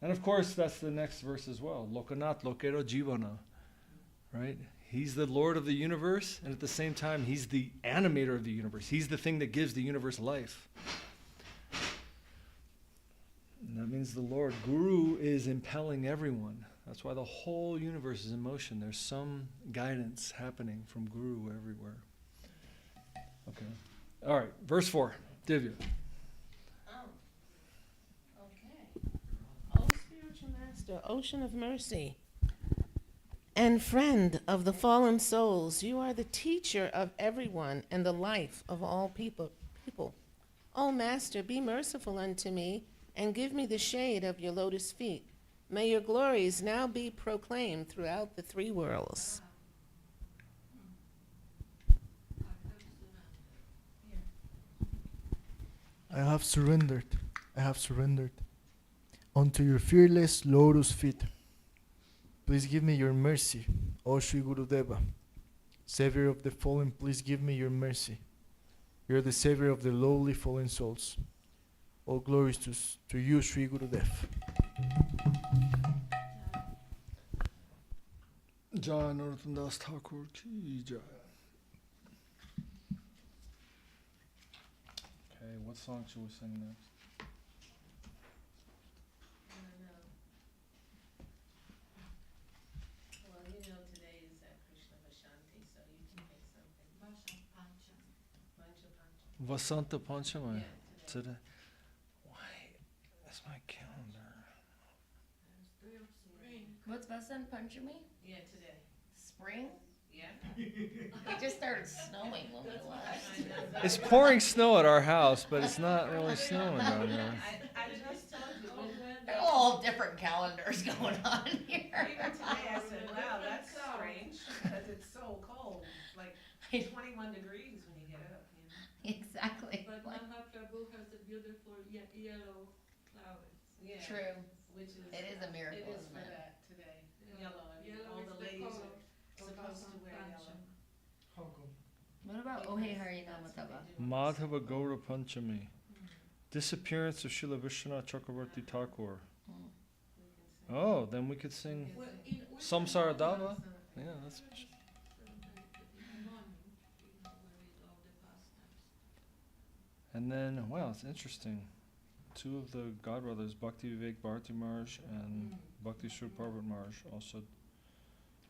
And of course, that's the next verse as well. Lokanat lokero jivana. Right? He's the Lord of the universe, and at the same time, he's the animator of the universe. He's the thing that gives the universe life. And that means the Lord. Guru is impelling everyone. That's why the whole universe is in motion. There's some guidance happening from Guru everywhere. Okay. All right. Verse 4. Divya. O spiritual master, ocean of mercy, and friend of the fallen souls, you are the teacher of everyone and the life of all people. O master, be merciful unto me and give me the shade of your lotus feet. May your glories now be proclaimed throughout the three worlds. I have surrendered unto your fearless lotus feet. Please give me your mercy, O Sri Gurudeva. Savior of the fallen, please give me your mercy. You are the savior of the lowly fallen souls. All glories to you, Sri Gurudev. Jaya Narottam Das Thakur ki Jaya. Okay, what song should we sing next? Well, today is Krishna Vashanti, so you can pick something. Vasanta Panchama. Yeah, Today. Why? That's my calendar. What's Vasant Panchami? Yeah, today. Spring? Yeah. It just started snowing when we left. It's pouring snow at our house, but it's not really snowing down here. I just told you. There are all different calendars going on here. Even today I said, wow, that's strange, because it's so cold. It's like 21 degrees when you get up, Exactly. But Mahaprabhu has the beautiful yellow flowers. Yeah. True. Which is, It is a miracle, It is isn't for it? that today. Yeah. Yellow, and Yellow all is the the ladies color are supposed to wear yellow. How come? What about Ohe Harinamatava? Madhava Gaura Panchami. Disappearance of Srila Vishwanath Chakravarti Thakur. Oh, then we could sing Well, in Samsara Dava. Yeah, that's. in the morning, we read all the pastimes. And then, wow, it's interesting. Two of the godbrothers, Bhakti Vivek Bharati Maharaj and Bhakti Sri Parvat Maharaj, also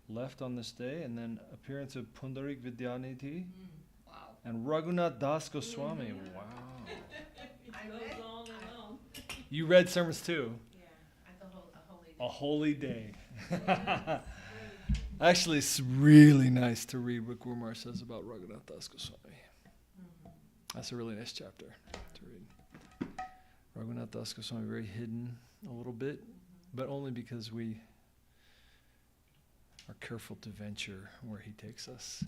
left on this day. And then appearance of Pundarik Vidyanidhi Wow. and Raghunath Das Goswami. Wow. It goes on and on. You read sermons too. Yeah, at a A holy holy day. day. Actually, it's really nice to read what Guru Maharaj says about Raghunath Das Goswami. That's a really nice chapter to read. Raghunath Das Goswami, very hidden a little bit, but only because we are careful to venture where he takes us.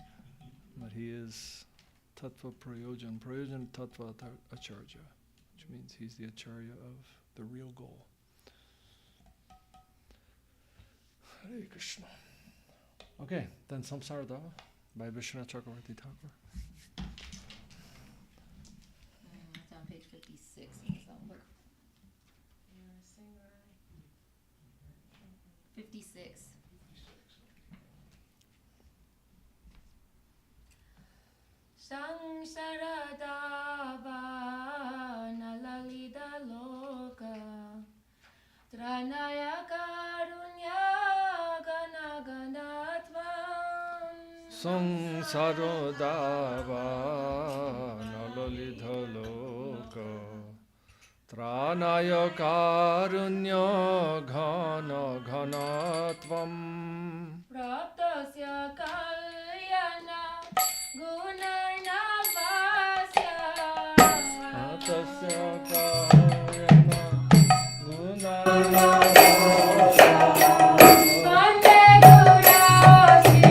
But he is Tattva Prayojan Tattva Acharya, which means he's the Acharya of the real goal. Hare Krishna. Okay, then Samsara Dava by Vishwanath Chakravarti Thakur. It's on page 56 in the songbook. You want to sing, Rai? 56. Sangsara nalalida loka tranaya karunya ganaganatvam Samsara Dava Nalalidha Loka Tranaya Karunya Ghana Ghanatvam praptasya kalyana gunarnavasya Atasya Karyana Gunana Vande Gurasi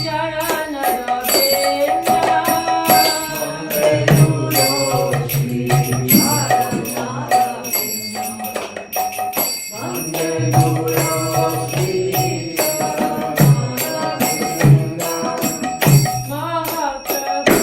Charana Govinda Mahaprabhu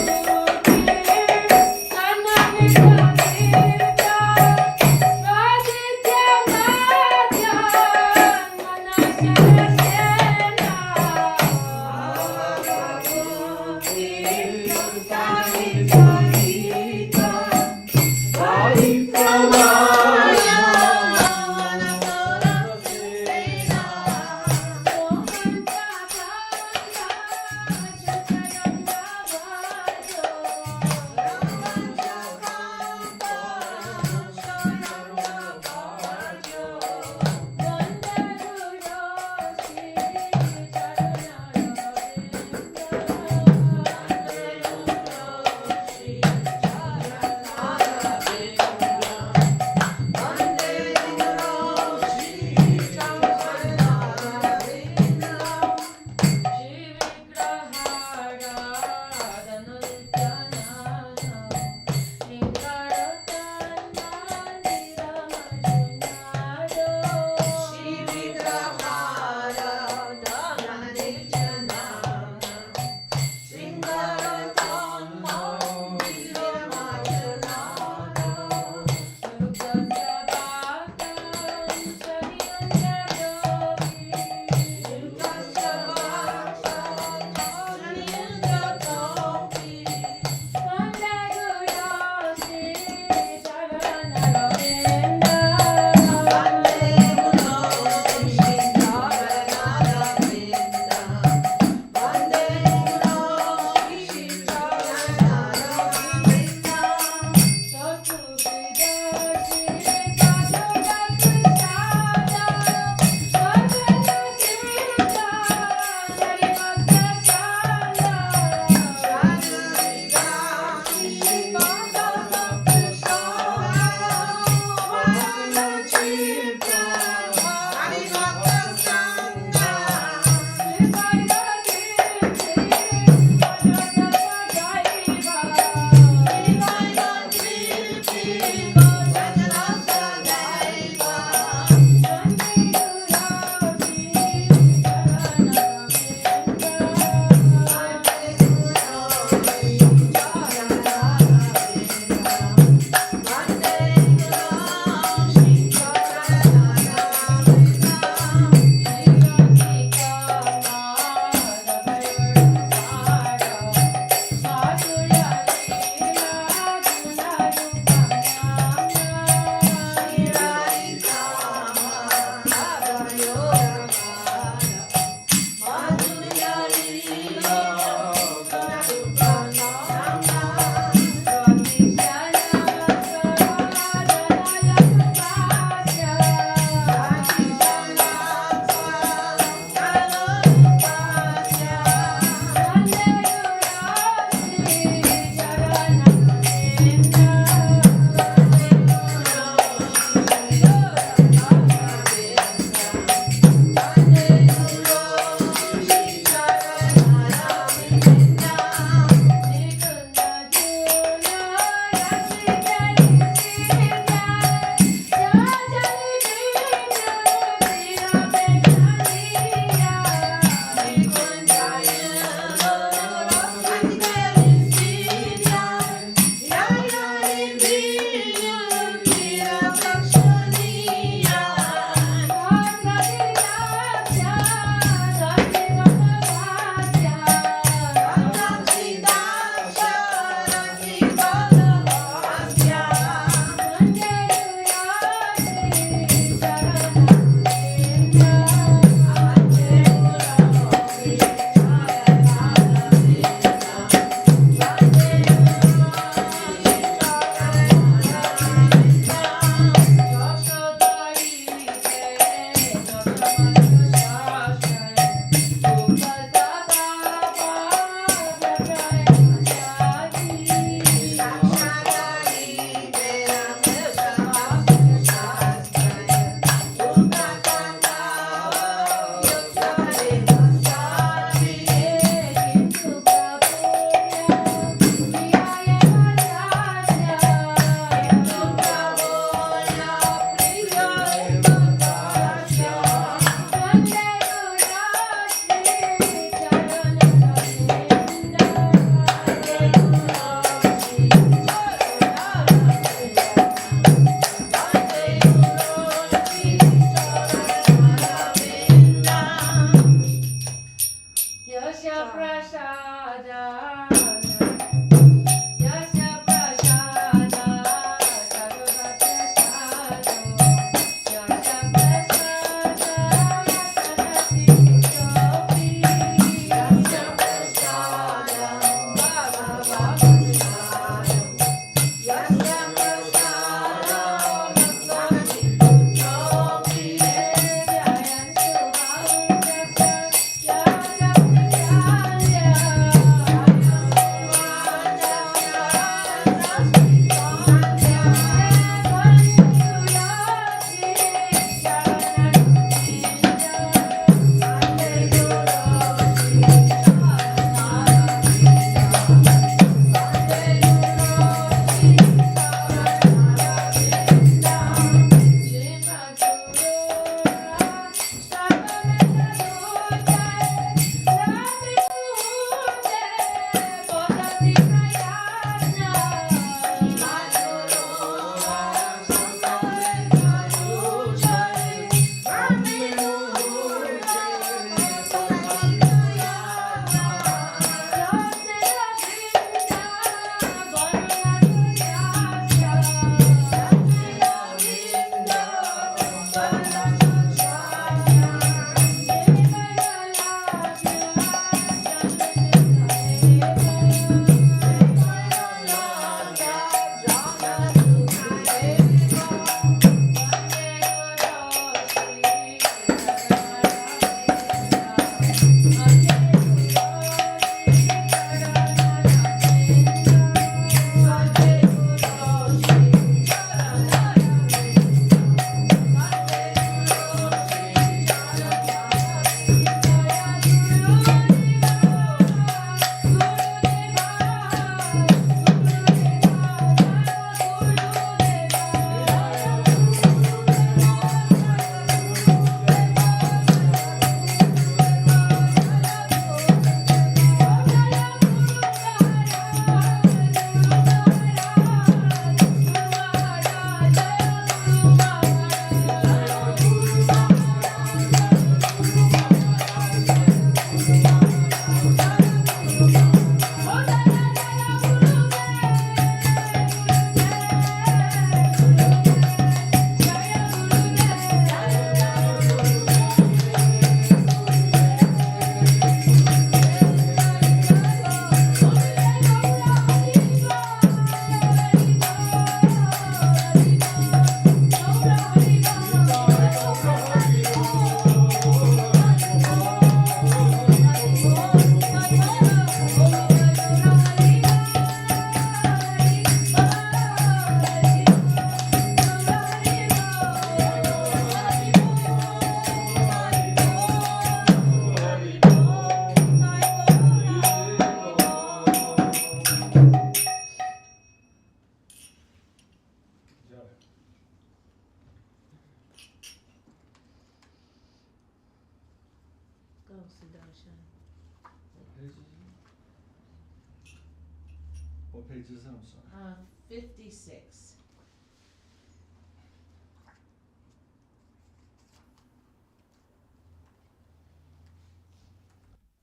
What page is it? I'm sorry. 56.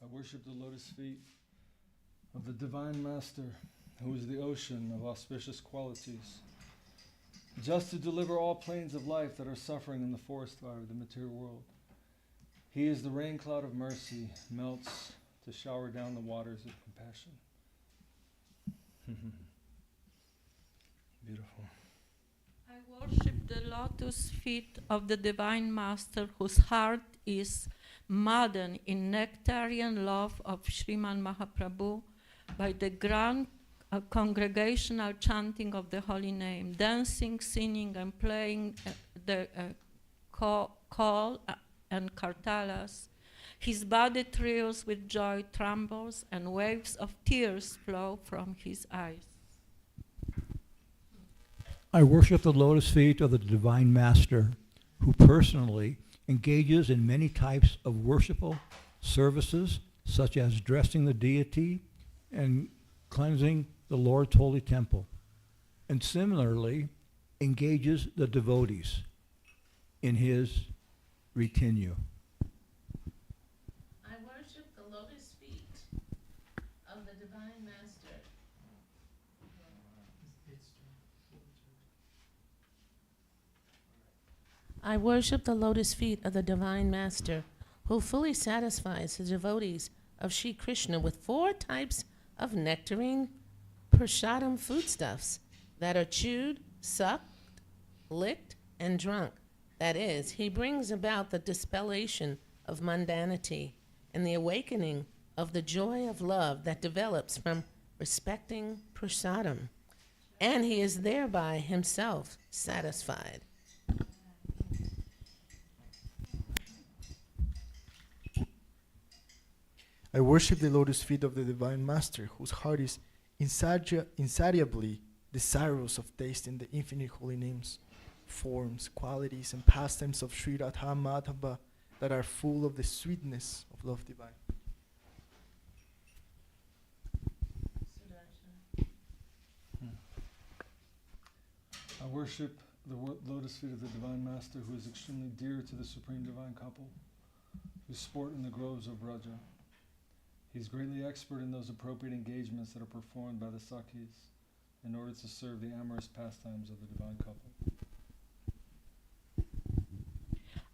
I worship the lotus feet of the Divine Master, who is the ocean of auspicious qualities, just to deliver all planes of life that are suffering in the forest fire of the material world. He is the rain cloud of mercy, melts to shower down the waters of compassion. Beautiful. I worship the lotus feet of the Divine Master, whose heart is maddened in nectarian love of Sriman Mahaprabhu by the grand congregational chanting of the holy name, dancing, singing, and playing the call and kartalas. His body thrills with joy, trembles, and waves of tears flow from his eyes. I worship the lotus feet of the Divine Master, who personally engages in many types of worshipful services, such as dressing the deity and cleansing the Lord's holy temple, and similarly engages the devotees in his retinue. I worship the lotus feet of the Divine Master. I worship the lotus feet of the Divine Master, who fully satisfies the devotees of Sri Krishna with 4 types of nectarine prasadam foodstuffs that are chewed, sucked, licked, and drunk. That is, he brings about the dispellation of mundanity and the awakening of the joy of love that develops from respecting prasadam, and he is thereby himself satisfied. I worship the lotus feet of the Divine Master, whose heart is insatiably desirous of tasting the infinite holy names, forms, qualities, and pastimes of Sri Radha Madhava that are full of the sweetness of love divine. I worship the lotus feet of the Divine Master, who is extremely dear to the Supreme Divine Couple, who sport in the groves of Raja. He's greatly expert in those appropriate engagements that are performed by the Sakhis in order to serve the amorous pastimes of the Divine Couple.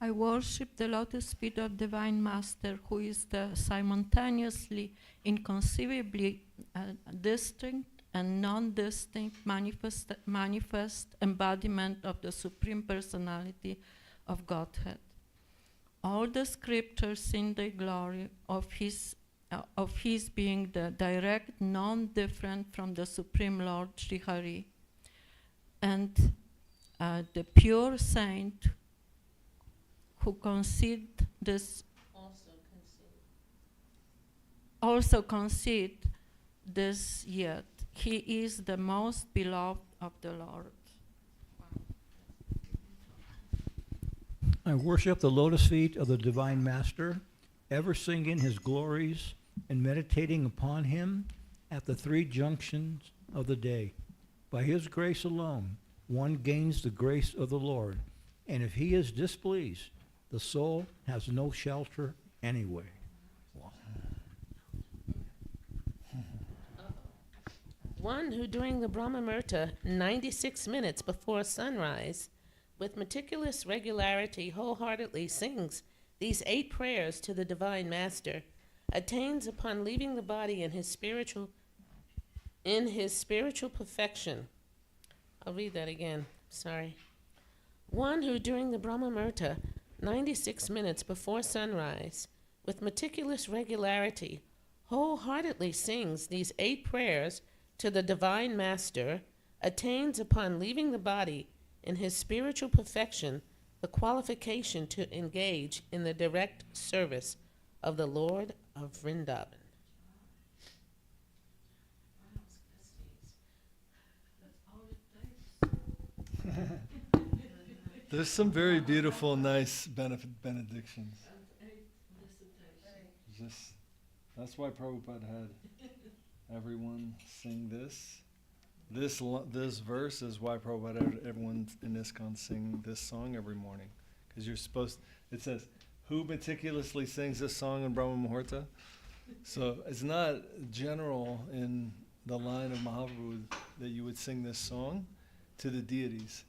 I worship the lotus feet of Divine Master, who is the simultaneously, inconceivably distinct and non-distinct manifest embodiment of the Supreme Personality of Godhead. All the scriptures sing the glory of his being the direct, non-different from the Supreme Lord Sri Hari, and the pure saint who concede this also concede this, yet he is the most beloved of the Lord. I worship the lotus feet of the Divine Master, ever singing his glories and meditating upon him at the 3 junctions of the day. By his grace alone, one gains the grace of the Lord, and if he is displeased, the soul has no shelter anyway. One who during the Brahmamurta, 96 minutes before sunrise, with meticulous regularity wholeheartedly sings these 8 prayers to the Divine Master, attains upon leaving the body in his spiritual perfection. I'll read that again, sorry. One who during the Brahmamurta, 96 minutes before sunrise, with meticulous regularity, wholeheartedly sings these 8 prayers to the Divine Master, attains upon leaving the body in his spiritual perfection the qualification to engage in the direct service of the Lord of Vrindavan. There's some very beautiful, nice benedictions. That's why Prabhupada had everyone sing this. This verse is why Prabhupada had everyone in ISKCON sing this song every morning. Because it says, who meticulously sings this song in Brahma Muhurta? So it's not general in the line of Mahaprabhu that you would sing this song to the deities.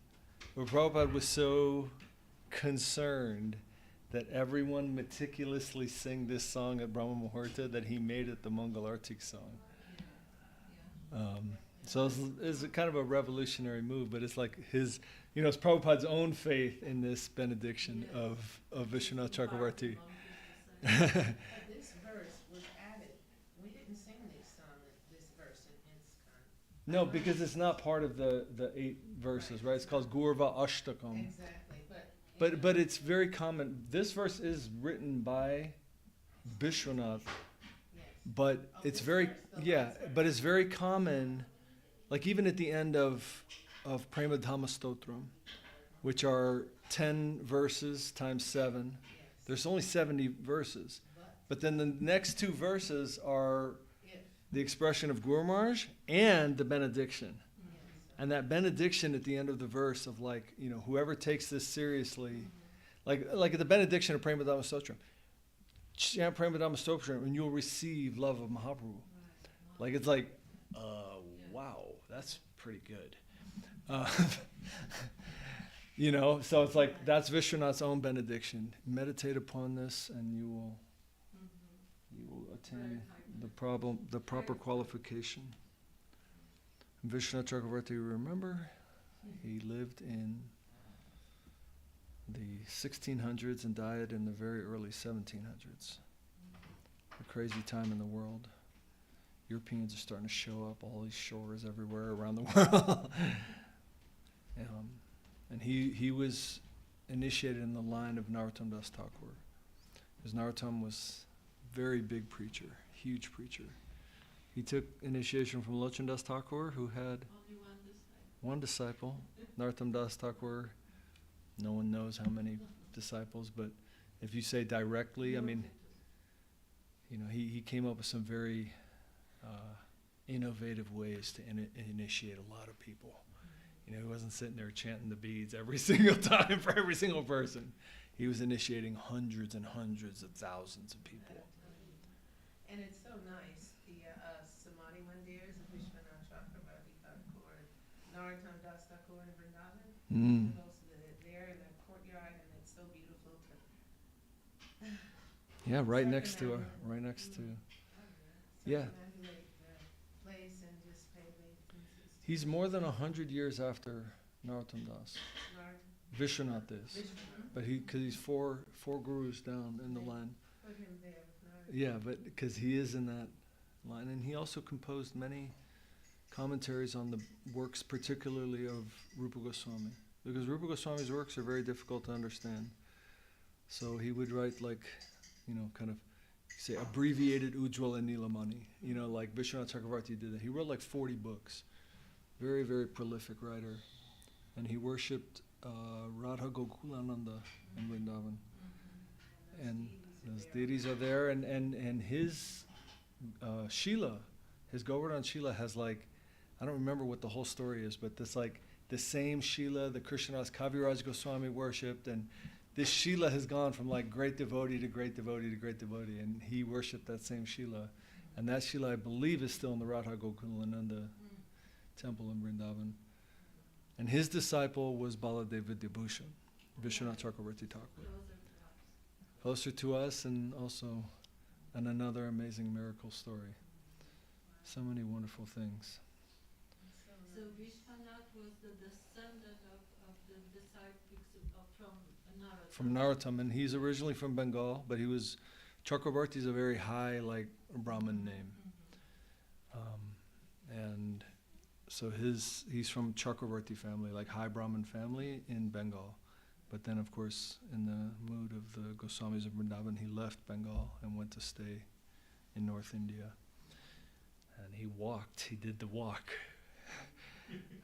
But Prabhupada was so concerned that everyone meticulously sing this song at Brahma Muhurta that he made it the Mangalartik song. So it's kind of a revolutionary move, but it's like his, it's Prabhupada's own faith in this benediction of Vishwanath Chakravarti. But this verse was added. We didn't sing this verse in ISKCON. No, because it's not part of the 8 verses, right? It's called Gurva Ashtakam. Exactly, But it's very common. This verse is written by Vishwanath, yes. but it's very but it's very common. Like even at the end of Prema Dhamma Stotram, which are 10 verses times 7, there's only 70 verses. But then the next 2 verses are the expression of Guru Maharaj and the benediction. And that benediction at the end of the verse of whoever takes this seriously, like at the benediction of Prema Dhamma Stotram, chant Prema Dhamma Stotram and you'll receive love of Mahaprabhu. Like it's like, wow, that's pretty good. So it's like that's Vishwanath's own benediction. Meditate upon this and you will attain the proper qualification. Vishwanath Chakravarti, remember, he lived in the 1600s and died in the very early 1700s. A crazy time in the world. Europeans are starting to show up, all these shores everywhere around the world. And he was initiated in the line of Narottam Das Thakur. Because Narottam was a very big preacher, huge preacher. He took initiation from Lochan Das Thakur, who had only one disciple. Narottam Das Thakur, no one knows how many disciples, but if you say directly, I mean, he came up with some very innovative ways to initiate a lot of people. He wasn't sitting there chanting the beads every single time for every single person. He was initiating hundreds and hundreds of thousands of people. And it's so nice, the Samadhi Mandirs of Vishwanath Chakravarti Thakur, Narottam Das Thakur in Vrindavan. They're in the courtyard and it's so beautiful to Yeah, right next to her, right next to. Yeah. circumambulate the place and just pay obeisances. He's more than 100 years after Narottam Das. Vishwanath is, but because he's four gurus down in the line. Put him there with Narad. Yeah, but because he is in that line, and he also composed many commentaries on the works, particularly of Rupa Goswami, because Rupa Goswami's works are very difficult to understand. So he would write kind of say abbreviated Ujjwala Nilamani, like Vishwanath Chakravarti did that. He wrote like 40 books. Very, very prolific writer. And he worshipped Radha Gokulananda in Vrindavan. And those deities are there. And his Shila, his Govardhan Shila has I don't remember what the whole story is, but this the same Shila that Krishnadas Kaviraj Goswami worshipped. And this Shila has gone from great devotee to great devotee to great devotee. And he worshipped that same Shila. And that Shila, I believe, is still in the Radha Gokulananda temple in Vrindavan. And his disciple was Baladev Vidyabhushan, Vishwanath Chakravarti Thakur. Closer to us, and also another amazing miracle story. So many wonderful things. So Vishwanath was the descendant of the disciples from Narottam. From Narottam, and he's originally from Bengal, but Chakravarti is a very high, Brahmin name. And so he's from Chakravarti family, high Brahmin family in Bengal. But then, of course, in the mood of the Goswamis of Vrindavan, he left Bengal and went to stay in North India. And he did the walk.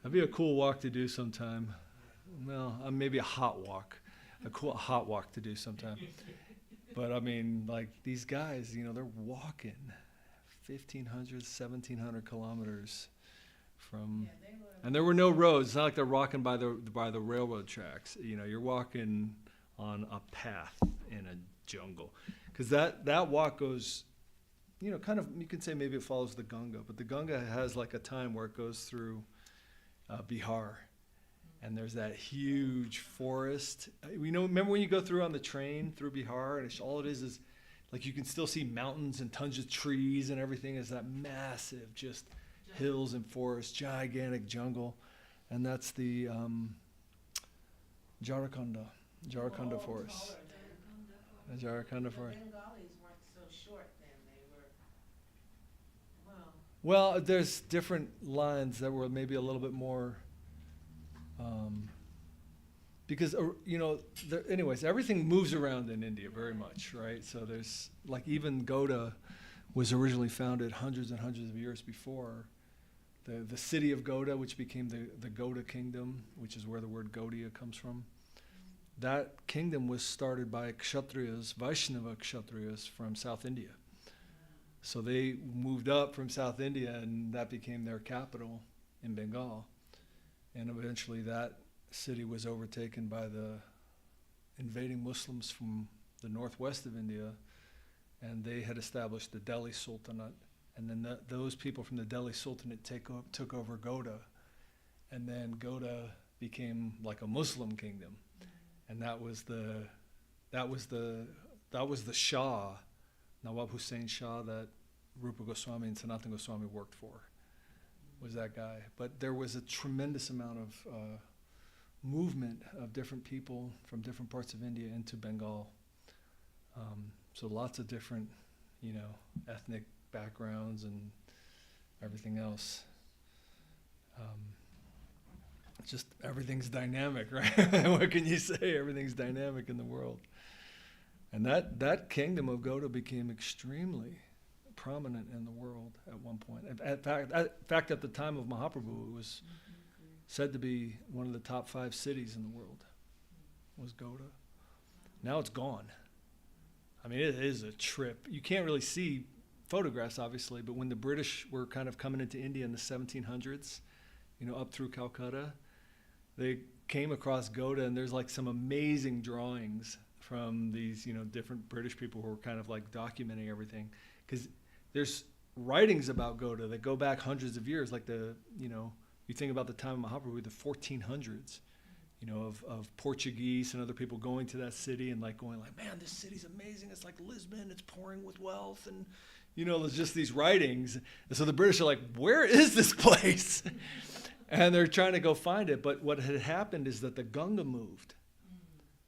That'd be a cool walk to do sometime. Well, maybe a hot walk. A cool hot walk to do sometime. But I mean, like these guys, you know, they're walking 1,500, 1,700 kilometers from, and there were no roads. It's not like they're walking by the railroad tracks. You know, you're walking on a path in a jungle, because that walk goes, you know, kind of, you could say maybe it follows the Ganga, but the Ganga has like a time where it goes through Bihar, and there's that huge forest. You know, remember when you go through on the train through Bihar, and all it is like you can still see mountains and tons of trees and everything. Is that massive just hills and forests, gigantic jungle, and that's the Jharkhanda forest. The Jharkhanda forest. Bengalis weren't so short then. They were, Well, there's different lines that were maybe a little bit more, because you know, anyways, everything moves around in India very much, right? So there's like even Gauda was originally founded hundreds and hundreds of years before. The city of Gauda, which became the Gauda kingdom, which is where the word Gaudiya comes from. That kingdom was started by Kshatriyas, Vaishnava Kshatriyas from South India. So they moved up from South India, and that became their capital in Bengal. And eventually that city was overtaken by the invading Muslims from the northwest of India, and they had established the Delhi Sultanate. And then those people from the Delhi Sultanate took over Gauda, and then Gauda became like a Muslim kingdom. And that was the Shah, Nawab Hussain Shah, that Rupa Goswami and Sanatana Goswami worked for, was that guy. But there was a tremendous amount of movement of different people from different parts of India into Bengal. So lots of different, you know, ethnic backgrounds and everything else. Just everything's dynamic, right? What can you say? Everything's dynamic in the world. And that kingdom of Gauda became extremely prominent in the world at one point. In fact, at the time of Mahaprabhu, it was said to be one of the top 5 cities in the world, was Gauda. Now it's gone. I mean, it is a trip. You can't really see photographs, obviously, but when the British were kind of coming into India in the 1700s, you know, up through Calcutta, they came across Gauda, and there's like some amazing drawings from these, you know, different British people who were kind of like documenting everything. Because there's writings about Gauda that go back hundreds of years, like you think about the time of Mahaprabhu, the 1400s, you know, of Portuguese and other people going to that city and like going like, man, this city's amazing. It's like Lisbon, it's pouring with wealth. And, you know, there's just these writings. And so the British are like, where is this place? And they're trying to go find it. But what had happened is that the Ganga moved.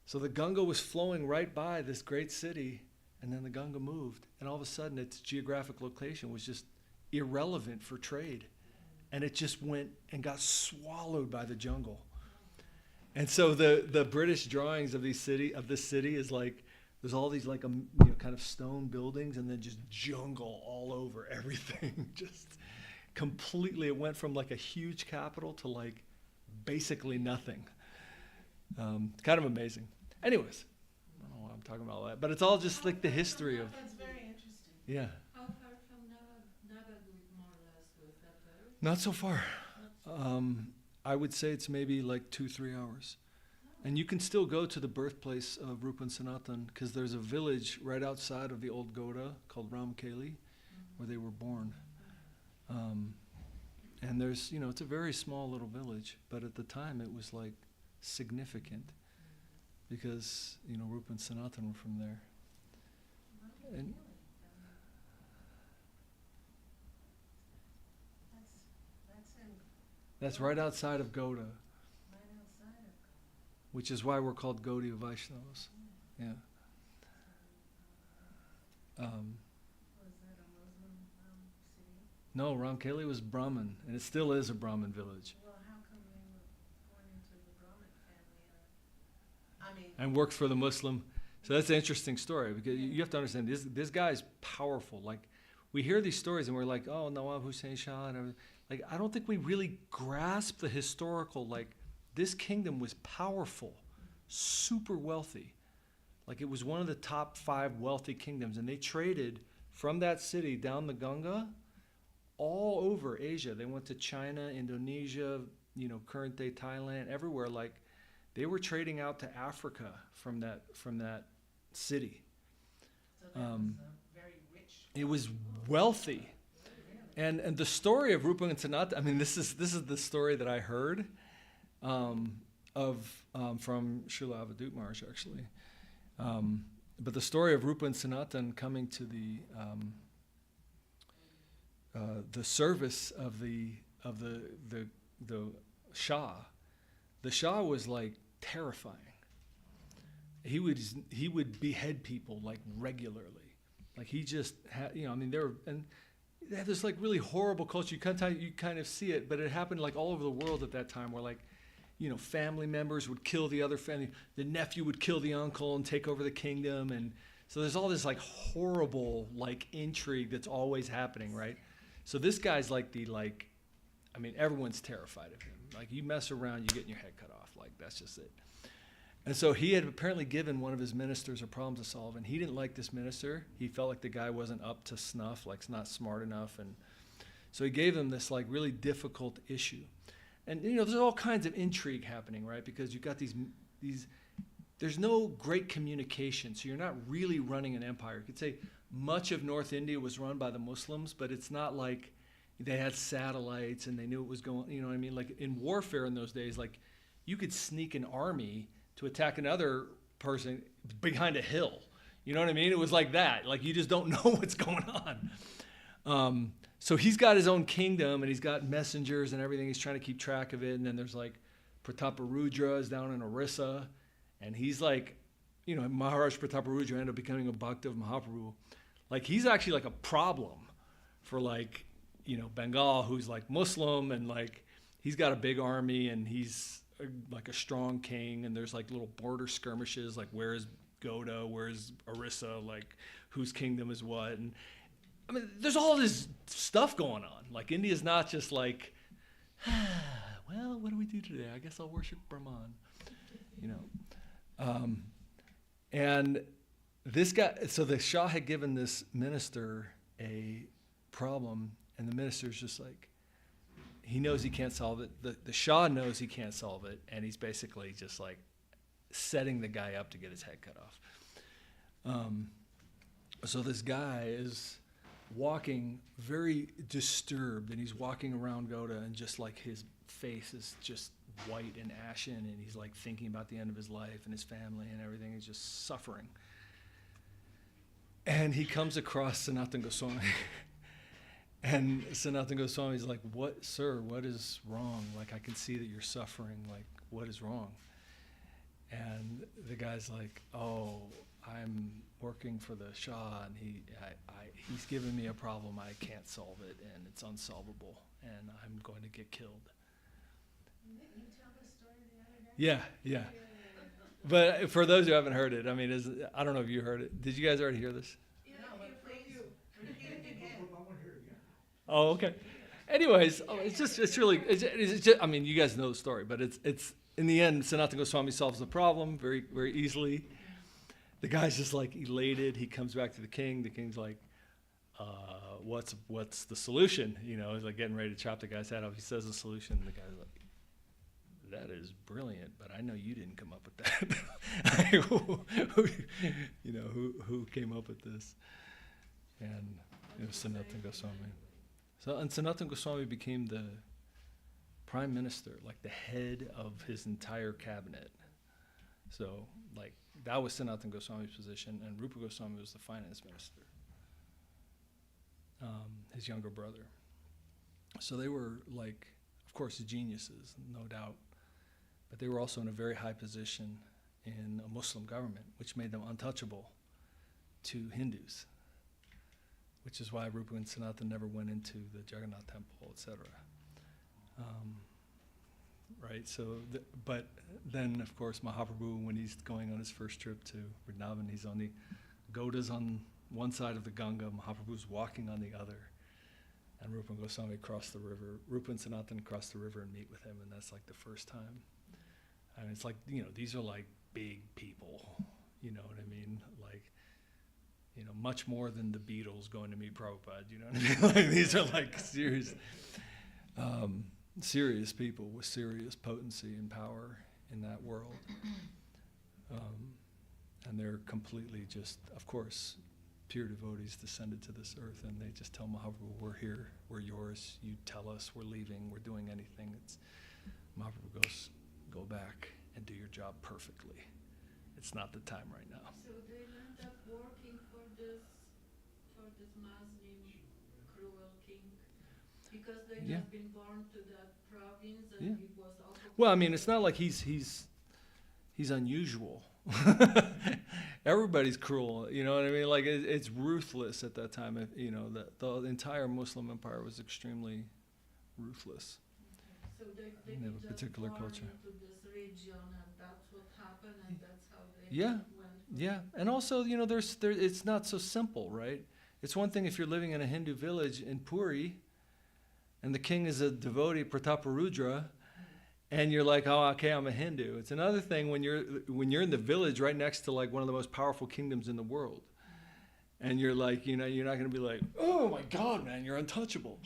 So the Ganga was flowing right by this great city, and then the Ganga moved. And all of a sudden, its geographic location was just irrelevant for trade. And it just went and got swallowed by the jungle. And so the British drawings of this city is like, there's all these like, kind of stone buildings, and then just jungle all over everything. Just completely, it went from like a huge capital to like basically nothing. Kind of amazing. Anyways, I don't know why I'm talking about all that, but it's all just like the history of. That's very interesting. Yeah. How far from Navadvip, more or less, with that road? Not so far. I would say it's maybe like 2-3 hours. And you can still go to the birthplace of Rupa and Sanatan, because there's a village right outside of the old Gauda called Ramkeli, where they were born. And there's, it's a very small little village, but at the time it was like significant, because, Rupa and Sanatan were from there. And that's right outside of Gauda, which is why we're called Gaudiya Vaishnavas. Yeah. No, Ramkeli was Brahmin, and it still is a Brahmin village. Well, how come they were born into the Brahmin family? And worked for the Muslim. So that's an interesting story, because you have to understand, this guy's powerful. Like, we hear these stories and we're like, oh, Nawab Hussain Shah, and everything. Like, I don't think we really grasp the historical, like, this kingdom was powerful, super wealthy, Like it was one of the top 5 wealthy kingdoms, and they traded from that city down the Ganga all over Asia. They went to China, Indonesia, current day Thailand, everywhere. Like they were trading out to Africa from that city. So that was very rich. It was wealthy. And the story of Rupa and Sanatana, I mean, this is the story that I heard from Srila Avadut Maharaj, actually. But the story of Rupa and Sanatana coming to the service of the Shah. The Shah was like terrifying. He would behead people like regularly. Like he just had, they have this like really horrible culture. You kind of see it, but it happened like all over the world at that time, where like, family members would kill the other family. The nephew would kill the uncle and take over the kingdom, and so there's all this like horrible like intrigue that's always happening, right? So this guy's like everyone's terrified of him. Like you mess around, you're getting your head cut off. Like that's just it. And so he had apparently given one of his ministers a problem to solve, and he didn't like this minister. He felt like the guy wasn't up to snuff, like not smart enough, and so he gave him this like really difficult issue. And there's all kinds of intrigue happening, right? Because you've got these there's no great communication, so you're not really running an empire. You could say much of North India was run by the Muslims, but it's not like they had satellites and they knew it was going, you know what I mean? Like in warfare in those days, like you could sneak an army to attack another person behind a hill. You know what I mean? It was like that. Like you just don't know what's going on. So he's got his own kingdom and he's got messengers and everything. He's trying to keep track of it. And then there's like Prataparudra is down in Orissa. And he's like, Maharaj Prataparudra ended up becoming a bhakt of Mahaprabhu. Like he's actually like a problem for like, Bengal, who's like Muslim, and like he's got a big army and he's like a strong king, and there's like little border skirmishes, like where's Goda, where's Orissa, like whose kingdom is what. And I mean, there's all this stuff going on. Like India's not just like, well, what do we do today? I guess I'll worship Brahman, and this guy, so the Shah had given this minister a problem, and the minister's just like, he knows he can't solve it. The Shah knows he can't solve it, and he's basically just like setting the guy up to get his head cut off. So this guy is walking very disturbed, and he's walking around Goda, and just like his face is just white and ashen, and he's like thinking about the end of his life and his family and everything. He's just suffering. And he comes across Sanatana Goswami. And Sanatana Goswami is like, "What, sir, what is wrong? Like, I can see that you're suffering. Like, what is wrong?" And the guy's like, "Oh, I'm working for the Shah, and he's given me a problem. I can't solve it, and it's unsolvable, and I'm going to get killed." Didn't you tell the story the other day? Yeah. But for those who haven't heard it, I mean, I don't know if you heard it. Did you guys already hear this? Oh, okay. Anyways, I mean, you guys know the story, but it's in the end, Sanatana Goswami solves the problem very, very easily. The guy's just like elated. He comes back to the king. The king's like, what's the solution? He's like getting ready to chop the guy's head off. He says the solution, and the guy's like, "That is brilliant, but I know you didn't come up with that." Who came up with this? And it was Sanatana Goswami. And Sanatana Goswami became the prime minister, like the head of his entire cabinet. So, like, that was Sanatana Goswami's position, and Rupa Goswami was the finance minister, his younger brother. So they were, like, of course, geniuses, no doubt, but they were also in a very high position in a Muslim government, which made them untouchable to Hindus, which is why Rupa and Sanatana never went into the Jagannath temple, etc. Right, but then, of course, Mahaprabhu, when he's going on his first trip to Vrindavan, he's on the Goda's on one side of the Ganga, Mahaprabhu's walking on the other, and Rupa and Goswami cross the river. Rupa and Sanatana cross the river and meet with him, and that's like the first time. I mean, it's like, these are like big people, You know what I mean? Like, you know, much more than the Beatles going to meet Prabhupada. You know what I mean? Like, these are like serious people with serious potency and power in that world. And they're completely just, of course, pure devotees descended to this earth, and they just tell Mahaprabhu, we're here, we're yours, you tell us, we're leaving, we're doing anything. Mahaprabhu goes, go back and do your job perfectly. It's not the time right now. So they end up working for this Muslim cruel king because they Yeah. just been born to that province and Yeah. it was occupied. Well, I mean, it's not like he's unusual. Everybody's cruel, you know what I mean? Like it's ruthless at that time. You know, the entire Muslim empire was extremely ruthless. So they They have a just particular born culture. into this region and that's what happened and that's how they Yeah. went. Yeah, and also, you know, it's not so simple, right? It's one thing if you're living in a Hindu village in Puri, and the king is a devotee, Prataparudra, and you're like, oh, okay, I'm a Hindu. It's another thing when you're in the village right next to like one of the most powerful kingdoms in the world, and you're like, you know, you're not going to be like, oh my God, man, you're untouchable.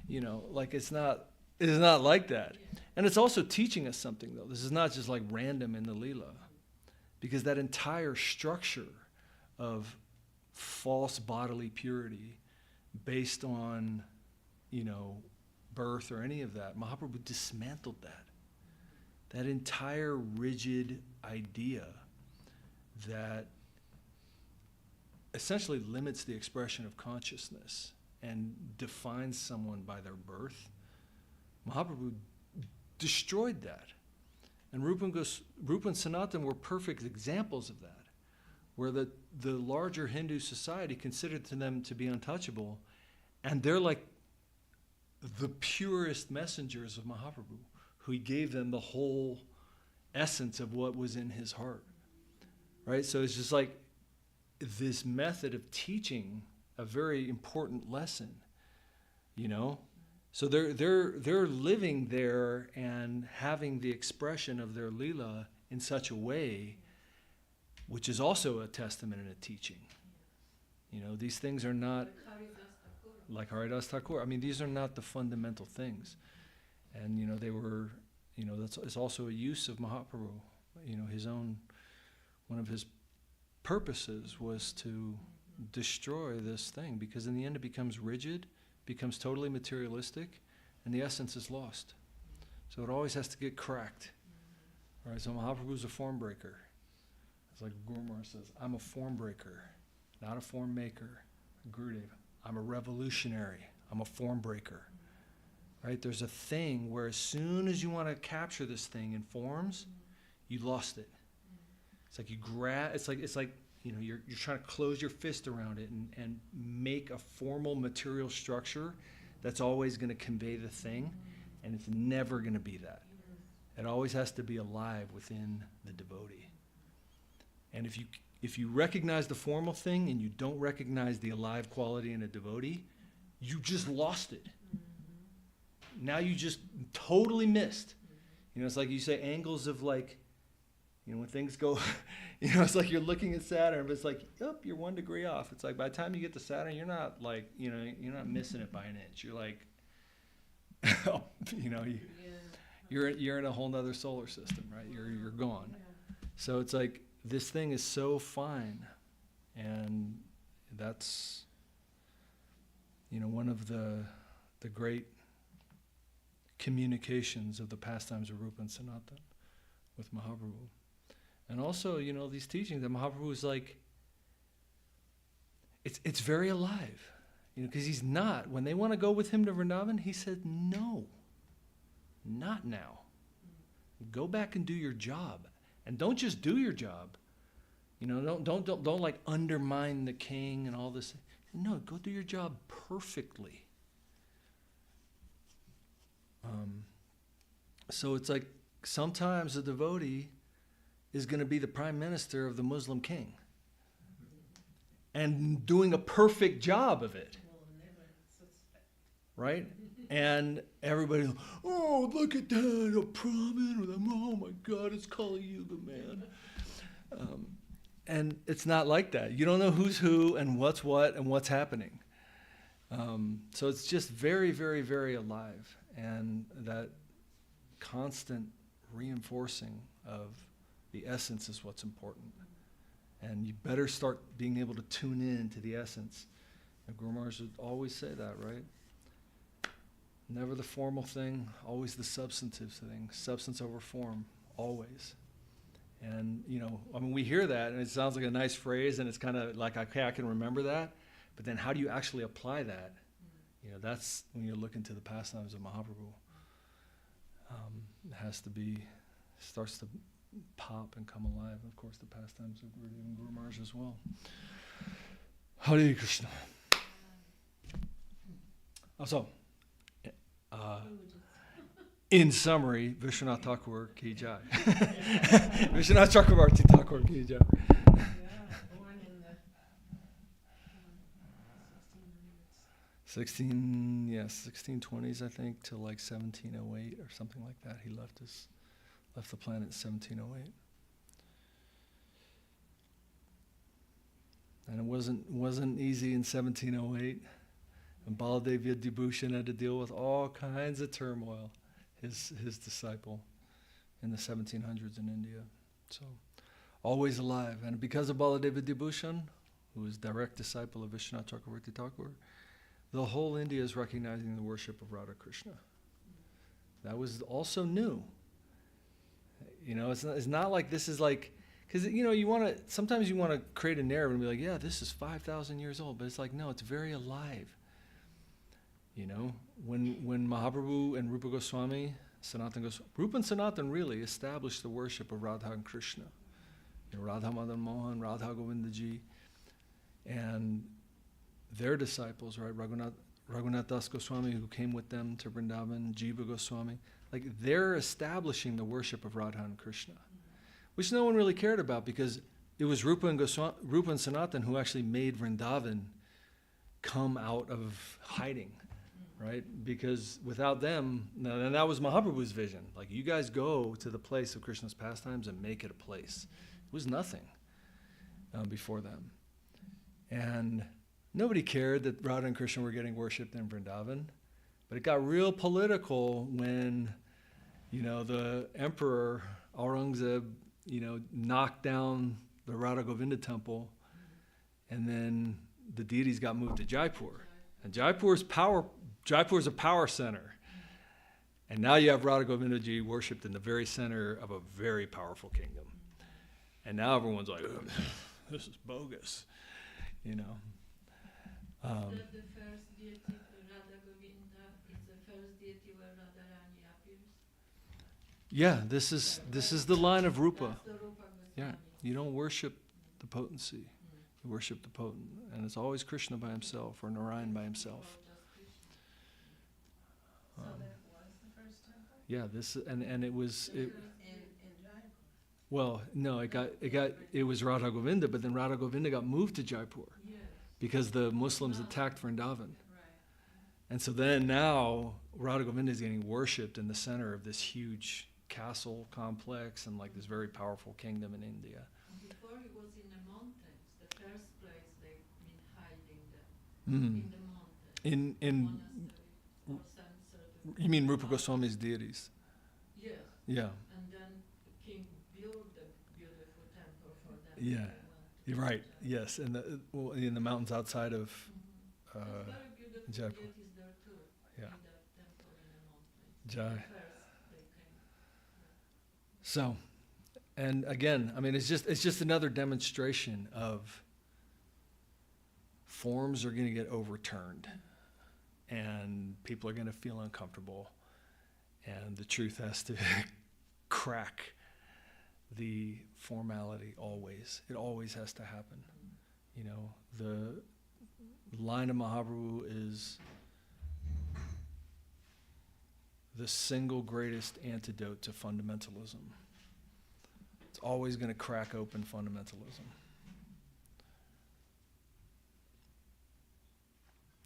You know, like it's not like that. And it's also teaching us something though. This is not just like random in the Leela, because that entire structure of false bodily purity based on, you know, birth or any of that, Mahaprabhu dismantled that. That entire rigid idea that essentially limits the expression of consciousness and defines someone by their birth, Mahaprabhu destroyed that. And Rupa and Sanatan were perfect examples of that, where the larger Hindu society considered them to be untouchable, and they're like the purest messengers of Mahaprabhu, who he gave them the whole essence of what was in his heart, right? So it's just like this method of teaching a very important lesson, you know? So they're living there and having the expression of their Leela in such a way, which is also a testament and a teaching. You know, these things are not like Haridas Thakur. I mean, these are not the fundamental things. And, you know, they were, you know, it's also a use of Mahaprabhu. You know, one of his purposes was to destroy this thing, because in the end it becomes rigid, becomes totally materialistic, and the essence is lost. So it always has to get cracked. All right, so Mahaprabhu's a form breaker. It's like Guru Maharaj says, I'm a form breaker, not a form maker. Gurudev, I'm a revolutionary. I'm a form breaker. Right? There's a thing where as soon as you want to capture this thing in forms, you lost it. It's like you grab. It's like you know, you're trying to close your fist around it and make a formal material structure that's always going to convey the thing, and it's never going to be that. It always has to be alive within the devotee. And if you recognize the formal thing and you don't recognize the alive quality in a devotee, you just lost it. Now you just totally missed. You know, it's like you say angles of like, you know, when things go, you know, it's like you're looking at Saturn, but it's like, yep, you're 1 degree off. It's like by the time you get to Saturn, you're not like, you know, you're not missing it by an inch. You're like, you know, you're in a whole nother solar system, right? You're gone. So it's like this thing is so fine, and that's, you know, one of the great communications of the pastimes of Rupa and Sanatan with Mahaprabhu. And also, you know, these teachings that Mahaprabhu is like, it's very alive, you know, because he's not. When they want to go with him to Vrindavan, he said, no, not now. Go back and do your job. And don't just do your job. You know, don't like undermine the king and all this. No, go do your job perfectly. So it's like sometimes a devotee is going to be the prime minister of the Muslim king and doing a perfect job of it. Right? And everybody, oh, look at that, a Brahmin with a, oh my God, it's Kali Yuga, man. And it's not like that. You don't know who's who and what's what and what's happening. So it's just very, very, very alive. And that constant reinforcing of the essence is what's important. And you better start being able to tune in to the essence. And Guru Maharaj would always say that, right? Never the formal thing, always the substantive thing. Substance over form, always. And, you know, I mean, we hear that, and it sounds like a nice phrase, and it's kind of like, okay, I can remember that. But then how do you actually apply that? You know, that's when you look into the pastimes of Mahaprabhu. It has to be, starts to pop and come alive. And of course, the pastimes of Gurudev and Guru Maharaj as well. Hare Krishna. Also, in summary, Vishwanath Thakur ki jai. Vishwanath Chakravarti Thakur ki jai. Born in the 1620s, I think, to like 1708 or something like that. He left the planet in 1708. And it wasn't easy in 1708. And Baladev Vidyabhushan had to deal with all kinds of turmoil, his disciple, in the 1700s in India. So, always alive. And because of Baladev Vidyabhushan, who was direct disciple of Vishwanath Chakravarti Thakur, the whole India is recognizing the worship of Radha Krishna. That was also new. You know, it's not like this is like, because, you know, sometimes you want to create a narrative and be like, yeah, this is 5,000 years old. But it's like, no, it's very alive. You know, when Mahaprabhu and Rupa Goswami, Rupa and Sanatan really established the worship of Radha and Krishna. You know, Radha Madan Mohan, Radha Govindaji, and their disciples, right? Raghunath Das Goswami, who came with them to Vrindavan, Jiva Goswami, like they're establishing the worship of Radha and Krishna, which no one really cared about because it was Rupa and Sanatan who actually made Vrindavan come out of hiding, right? Because without them, and that was Mahaprabhu's vision. Like, you guys go to the place of Krishna's pastimes and make it a place. It was nothing before them. And nobody cared that Radha and Krishna were getting worshipped in Vrindavan. But it got real political when, you know, the emperor, Aurangzeb, you know, knocked down the Radha Govinda temple, and then the deities got moved to Jaipur. And Jaipur's a power center. And now you have Radha Govindaji worshipped in the very center of a very powerful kingdom. And now everyone's like, this is bogus, you know. The first deity, Radha Govinda, is the first deity where Radharani appears. Yeah, this is the line of Rupa. That's the Rupa Goswami. Yeah, you don't worship the potency. You worship the potent. And it's always Krishna by himself or Narayan by himself. So that was the first temple? Yeah, and it was In Jaipur. well, no, it was Radha Govinda, but then Radha Govinda got moved to Jaipur Yes. because the Muslims attacked Vrindavan. Right. And so then now Radha Govinda is getting worshipped in the center of this huge castle complex and like this very powerful kingdom in India. Before he was in the mountains, the first place they've been hiding them. Mm. In the mountains. In Monastery or some sort of. you mean Rupa Goswami's deities? Yes. Yeah. And then the king built a beautiful temple for them. Yeah. They went You're to right. Jaipur. Yes, in the mountains outside of There's very beautiful Jaipur. deities there too. Yeah. In that temple in the mountains. Jaya. First they came. So, and again, I mean, it's just another demonstration of forms are going to get overturned, and people are going to feel uncomfortable, and the truth has to crack the formality always. It always has to happen. You know, the line of Mahaprabhu is the single greatest antidote to fundamentalism. It's always going to crack open fundamentalism.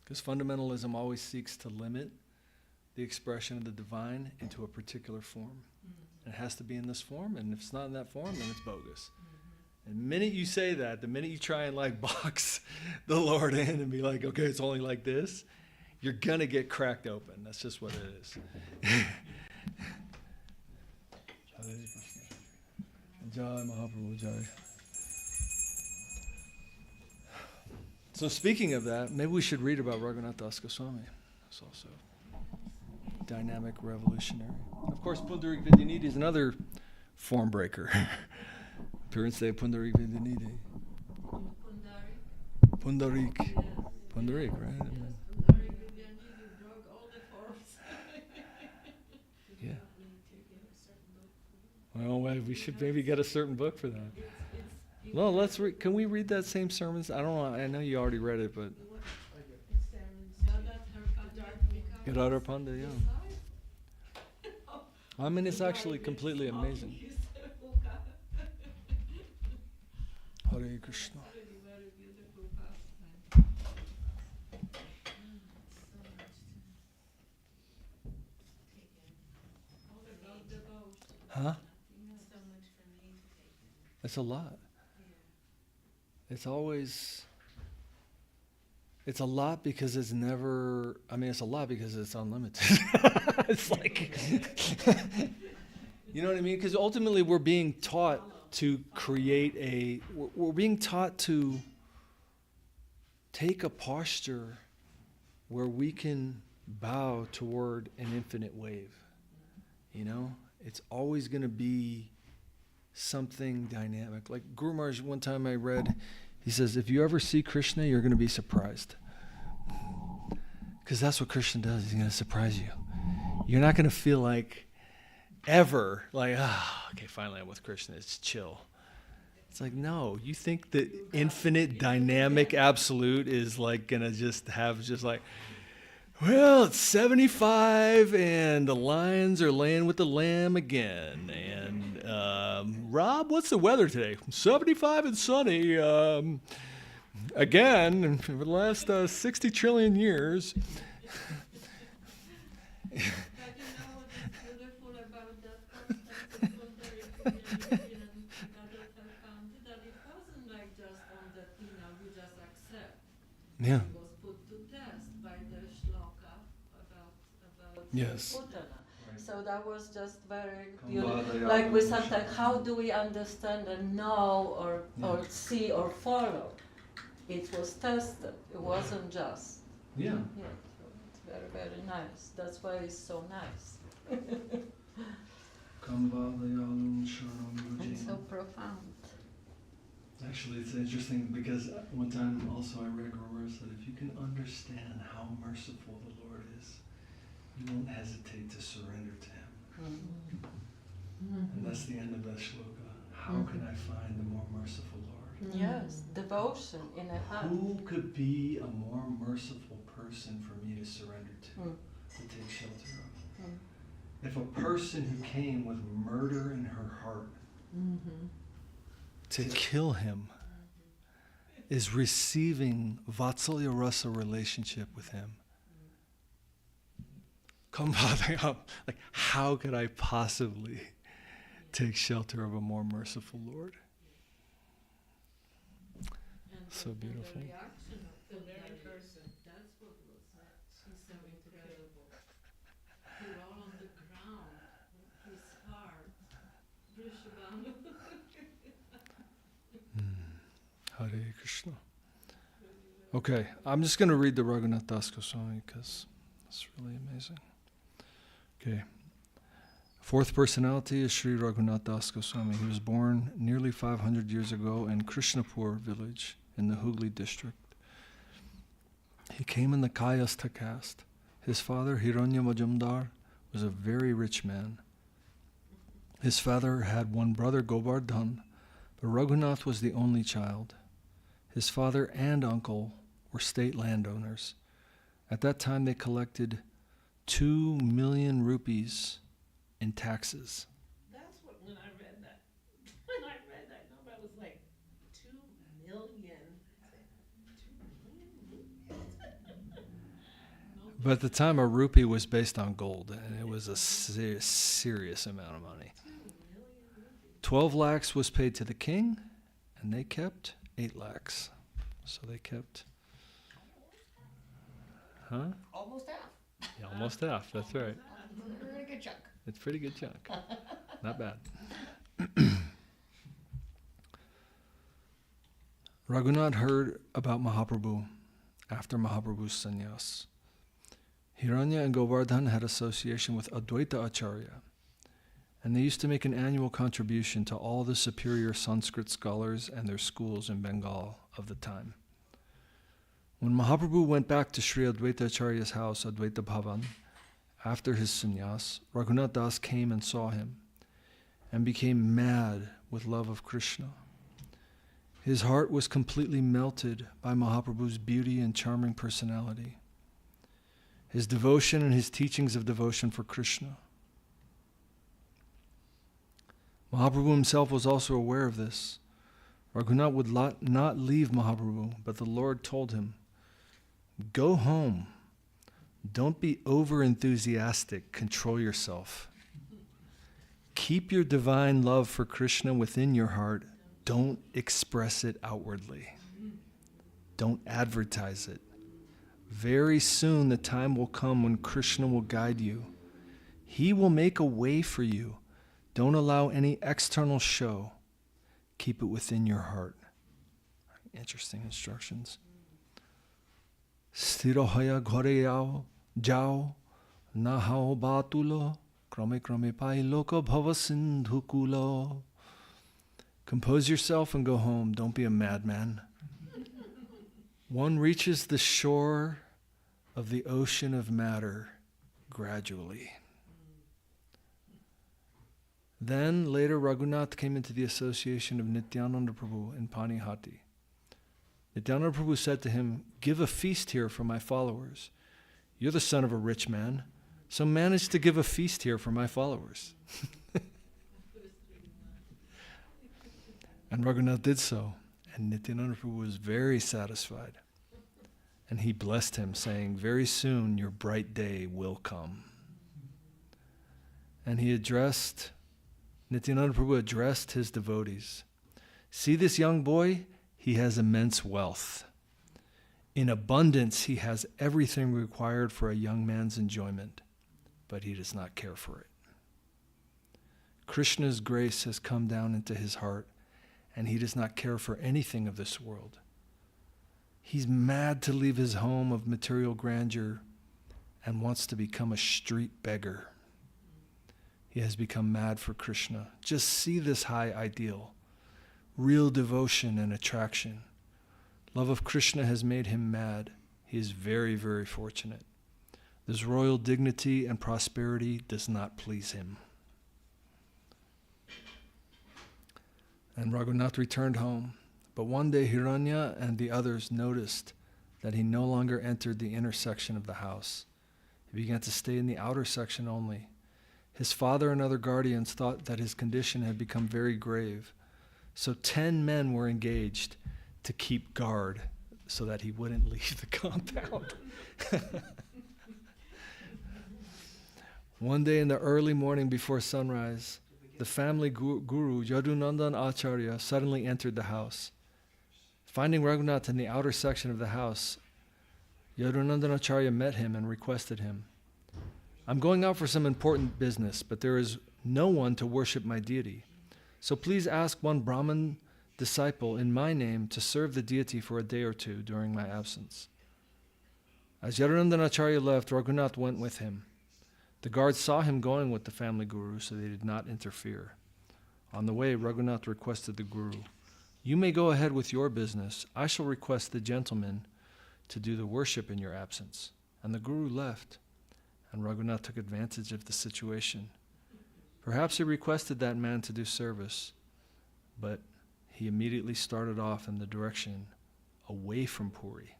Because fundamentalism always seeks to limit the expression of the divine into a particular form. It has to be in this form, and if it's not in that form, then it's bogus. And the minute you say that, the minute you try and like box the Lord in and be like, okay, it's only like this, you're going to get cracked open. That's just what it is. Jaya Mahaprabhu Jaya. So speaking of that, maybe we should read about Raghunath Das Goswami. It's also dynamic, revolutionary. Of course, Pundarik Vidyanidhi is another form breaker. Parents say Pundarik Vidyanidhi. Pundarik. Pundarik, right? Yeah. Well, we should maybe get a certain book for that. No, let's read. Can we read that same sermons? I don't know. I know you already read it, but. Gadadhar Panda, yeah. I mean, it's actually completely amazing. Hare Krishna. Huh? It's a lot. It's always, it's a lot because it's never, I mean, it's a lot because it's unlimited. It's like, you know what I mean? Because ultimately we're being taught to create we're being taught to take a posture where we can bow toward an infinite wave. You know? It's always going to be something dynamic. Like Guru Maharaj, one time I read, he says, if you ever see Krishna, you're going to be surprised. Because that's what Krishna does. He's going to surprise you. You're not going to feel like, ever, like, okay, finally I'm with Krishna. It's chill. It's like, no, you think the infinite, dynamic, absolute is like going to just have just like, well, it's 75 and the lions are laying with the lamb again. And Rob, what's the weather today? 75 and sunny again for the last 60 trillion years. But you know what is beautiful about that concept of Pundarik and that it wasn't like just on that, you just accept. Yeah. It was put to test by the shloka about Yes. Putana. So that was just very beautiful. Like we sometimes, how do we understand and know or see or follow? It was tested. It wasn't just. Yeah. Yeah. So it's very, very nice. That's why it's so nice. It's so profound. Actually, it's interesting because one time also I read Guru Maharaj said, if you can understand how merciful the Lord is, you won't hesitate to surrender to Him. And that's the end of that shloka. How can I find the more merciful Lord? Yes, devotion in a heart. Who could be a more merciful person for me to surrender to take shelter of? If a person who came with murder in her heart to kill him is receiving Vatsalya Rasa relationship with him. Like, how could I possibly take shelter of a more merciful Lord? So beautiful. The reaction of the person, that's what was so incredible. He rolled on the ground, his heart, Vrishabhanu. Hare Krishna. Okay, I'm just going to read the Raghunath Das Goswami because it's really amazing. Okay. Fourth personality is Sri Raghunath Das Goswami. He was born nearly 500 years ago in Krishnapur village in the Hooghly district. He came in the Kayastha caste. His father, Hiranya Majumdar, was a very rich man. His father had one brother, Gobardhan, but Raghunath was the only child. His father and uncle were state landowners. At that time, they collected 2 million rupees in taxes. That's what, when I read that number, I was like, 2 million. I said, 2 million? But at the time, a rupee was based on gold, and it was a serious amount of money. 12 lakhs was paid to the king, And they kept 8 lakhs. So they kept, Almost half. yeah, almost half, that's right. Pretty good chunk. It's a pretty good chunk. Not bad. Raghunath heard about Mahaprabhu after Mahaprabhu's sannyas. Hiranya and Govardhan had association with Advaita Acharya, and they used to make an annual contribution to all the superior Sanskrit scholars and their schools in Bengal of the time. When Mahaprabhu went back to Sri Advaita Acharya's house, Advaita Bhavan, after his sannyas, Raghunath Das came and saw him and became mad with love of Krishna. His heart was completely melted by Mahaprabhu's beauty and charming personality, his devotion and his teachings of devotion for Krishna. Mahaprabhu himself was also aware of this. Raghunath would not leave Mahaprabhu, but the Lord told him, "Go home. Don't be over-enthusiastic. Control yourself. Keep your divine love for Krishna within your heart. Don't express it outwardly. Don't advertise it. Very soon the time will come when Krishna will guide you. He will make a way for you. Don't allow any external show. Keep it within your heart." Interesting instructions. Sthiro hoya ghore jao, na hao batulo, krame krame pai loka bhava sindhu kulo. Compose yourself and go home. Don't be a madman. One reaches the shore of the ocean of matter gradually. Then later Raghunath came into the association of Nityananda Prabhu in Panihati. Nityananda Prabhu said to him, "Give a feast here for my followers. You're the son of a rich man, so manage to give a feast here for my followers." And Raghunath did so, and Nityananda Prabhu was very satisfied. And he blessed him, saying, "Very soon your bright day will come." And Nityananda Prabhu addressed his devotees. "See this young boy? He has immense wealth. In abundance, he has everything required for a young man's enjoyment, but he does not care for it. Krishna's grace has come down into his heart, and he does not care for anything of this world. He's mad to leave his home of material grandeur and wants to become a street beggar. He has become mad for Krishna. Just see this high ideal, real devotion and attraction. Love of Krishna has made him mad. He is very, very fortunate. This royal dignity and prosperity does not please him." And Raghunath returned home. But one day Hiranya and the others noticed that he no longer entered the inner section of the house. He began to stay in the outer section only. His father and other guardians thought that his condition had become very grave. So 10 men were engaged to keep guard so that he wouldn't leave the compound. One day in the early morning before sunrise, the family guru, Yadunandan Acharya, suddenly entered the house. Finding Raghunath in the outer section of the house, Yadunandan Acharya met him and requested him, "I'm going out for some important business, but there is no one to worship my deity. So please ask one Brahmin disciple in my name to serve the deity for a day or two during my absence." As Yadunandan Acharya left, Raghunath went with him. The guards saw him going with the family guru, so they did not interfere. On the way, Raghunath requested the guru, "You may go ahead with your business. I shall request the gentleman to do the worship in your absence." And the guru left, and Raghunath took advantage of the situation. Perhaps he requested that man to do service, but he immediately started off in the direction away from Puri.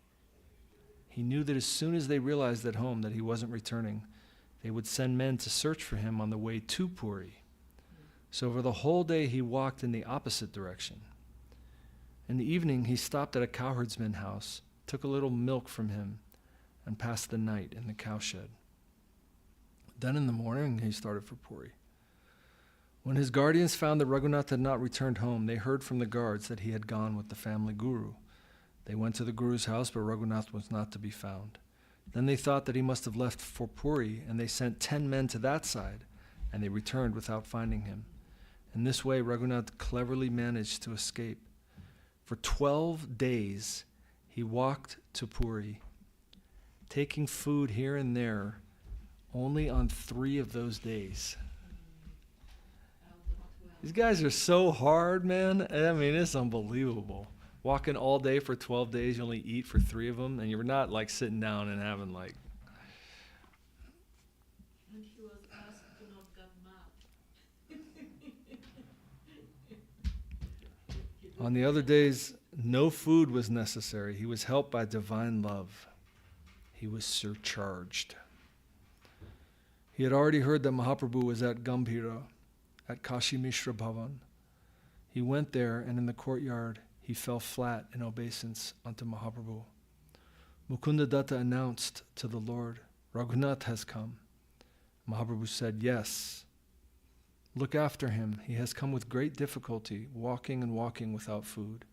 He knew that as soon as they realized at home that he wasn't returning, they would send men to search for him on the way to Puri. So for the whole day he walked in the opposite direction. In the evening he stopped at a cowherdsman's house, took a little milk from him, and passed the night in the cowshed. Then in the morning he started for Puri. When his guardians found that Raghunath had not returned home, they heard from the guards that he had gone with the family guru. They went to the guru's house, but Raghunath was not to be found. Then they thought that he must have left for Puri, and they sent 10 men to that side, and they returned without finding him. In this way, Raghunath cleverly managed to escape. For 12 days, he walked to Puri, taking food here and there only on 3 of those days. These guys are so hard, man. I mean, it's unbelievable. Walking all day for 12 days, you only eat for 3 of them, and you're not like sitting down and having like... And he was asked to not get mad. On the other days, no food was necessary. He was helped by divine love. He was surcharged. He had already heard that Mahaprabhu was at Gambhira, at Kashi Mishra Bhavan. He went there, and in the courtyard, he fell flat in obeisance unto Mahaprabhu. Mukunda Datta announced to the Lord, Raghunath has come. Mahaprabhu said, yes. Look after him. He has come with great difficulty, walking and walking without food.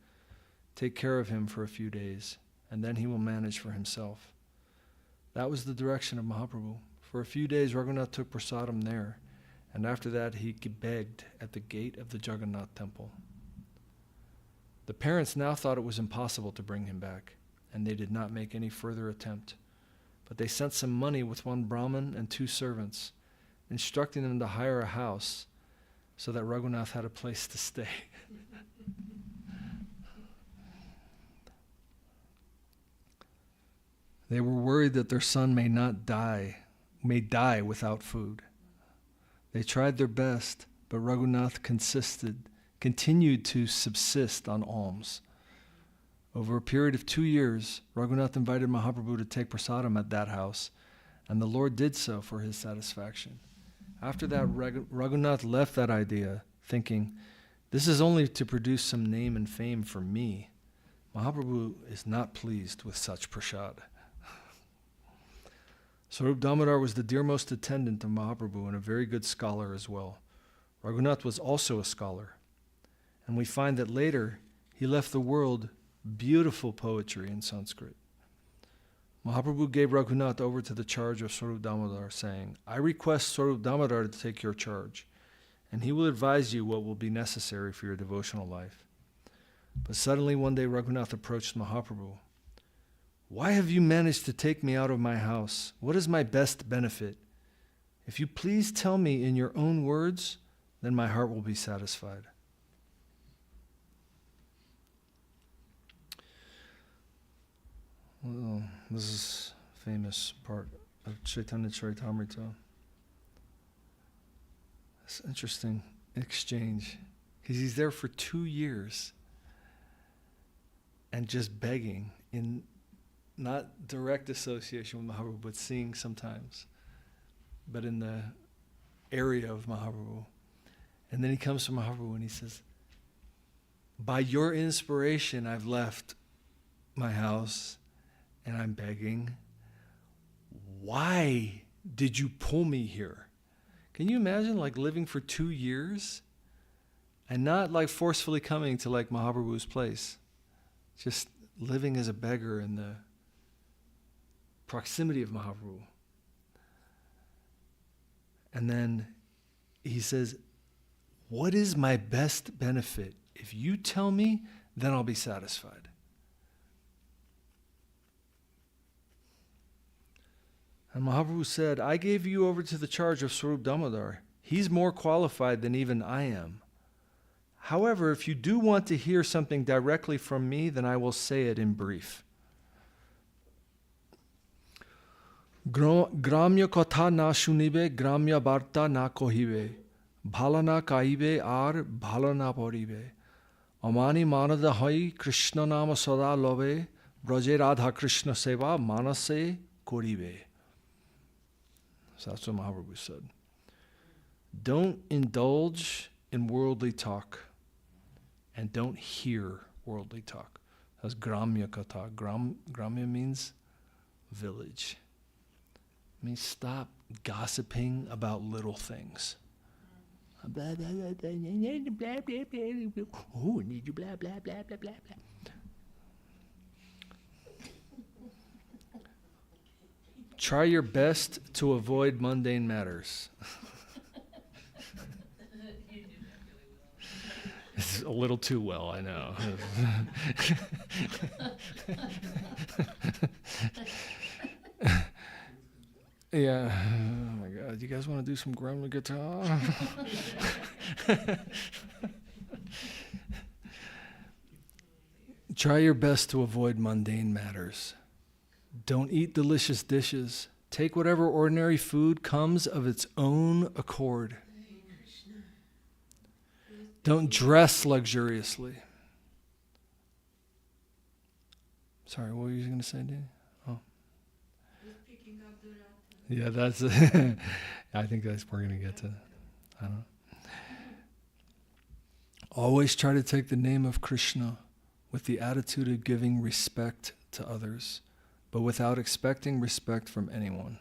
Take care of him for a few days, and then he will manage for himself. That was the direction of Mahaprabhu. For a few days, Raghunath took prasadam there, and after that he begged at the gate of the Jagannath temple. The parents now thought it was impossible to bring him back, and they did not make any further attempt. But they sent some money with 1 Brahmin and 2 servants, instructing them to hire a house so that Raghunath had a place to stay. They were worried that their son may die without food. They tried their best, but Raghunath continued to subsist on alms. Over a period of 2 years, Raghunath invited Mahaprabhu to take prasadam at that house, and the Lord did so for his satisfaction. After that, Raghunath left that idea, thinking, this is only to produce some name and fame for me. Mahaprabhu is not pleased with such prasad. Swarup Damodar was the dearmost attendant of Mahaprabhu and a very good scholar as well. Raghunath was also a scholar. And we find that later he left the world beautiful poetry in Sanskrit. Mahaprabhu gave Raghunath over to the charge of Swarup Damodar, saying, I request Swarup Damodar to take your charge, and he will advise you what will be necessary for your devotional life. But suddenly one day Raghunath approached Mahaprabhu. Why have you managed to take me out of my house? What is my best benefit? If you please tell me in your own words, then my heart will be satisfied. Well, this is a famous part of Chaitanya Charitamrita. It's an interesting exchange, because he's there for 2 years and just begging in not direct association with Mahaprabhu, but seeing sometimes, but in the area of Mahaprabhu. And then he comes to Mahaprabhu and he says, by your inspiration, I've left my house and I'm begging. Why did you pull me here? Can you imagine like living for 2 years and not like forcefully coming to like Mahaprabhu's place? Just living as a beggar in the proximity of Mahaprabhu. And then he says, what is my best benefit? If you tell me, then I'll be satisfied. And Mahaprabhu said, I gave you over to the charge of Swarup Damodar. He's more qualified than even I am. However, if you do want to hear something directly from me, then I will say it in brief. Gramya kotha na shunibe, gramya barta na kohibe, bhala na kaibe ar bhala na poribe. Amani manada hai Krishna nama sada lobe, braje radha Krishna seva manase koribe. So that's what Mahaprabhu said. Don't indulge in worldly talk and don't hear worldly talk. That's gramya katha. Gramya means village. It means stop gossiping about little things. Blah, blah, blah, blah, blah, blah, blah, blah. Oh, need you blah, blah, blah, blah, blah, blah. Try your best to avoid mundane matters. It's a little too well, I know. Yeah. Oh my God. You guys want to do some Gremlin guitar? Try your best to avoid mundane matters. Don't eat delicious dishes. Take whatever ordinary food comes of its own accord. Don't dress luxuriously. Sorry, what were you going to say, Danny? Oh. Yeah, that's. I think that's we're going to get to. I don't know. Always try to take the name of Krishna with the attitude of giving respect to others, but without expecting respect from anyone.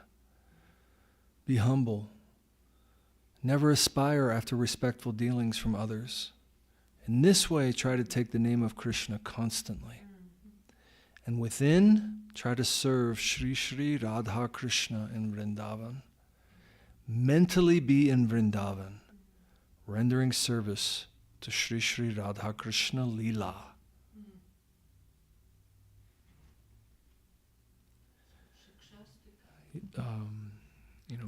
Be humble. Never aspire after respectful dealings from others. In this way, try to take the name of Krishna constantly. And within, try to serve Shri Shri Radha Krishna in Vrindavan. Mentally be in Vrindavan, rendering service to Shri Shri Radha Krishna Leela.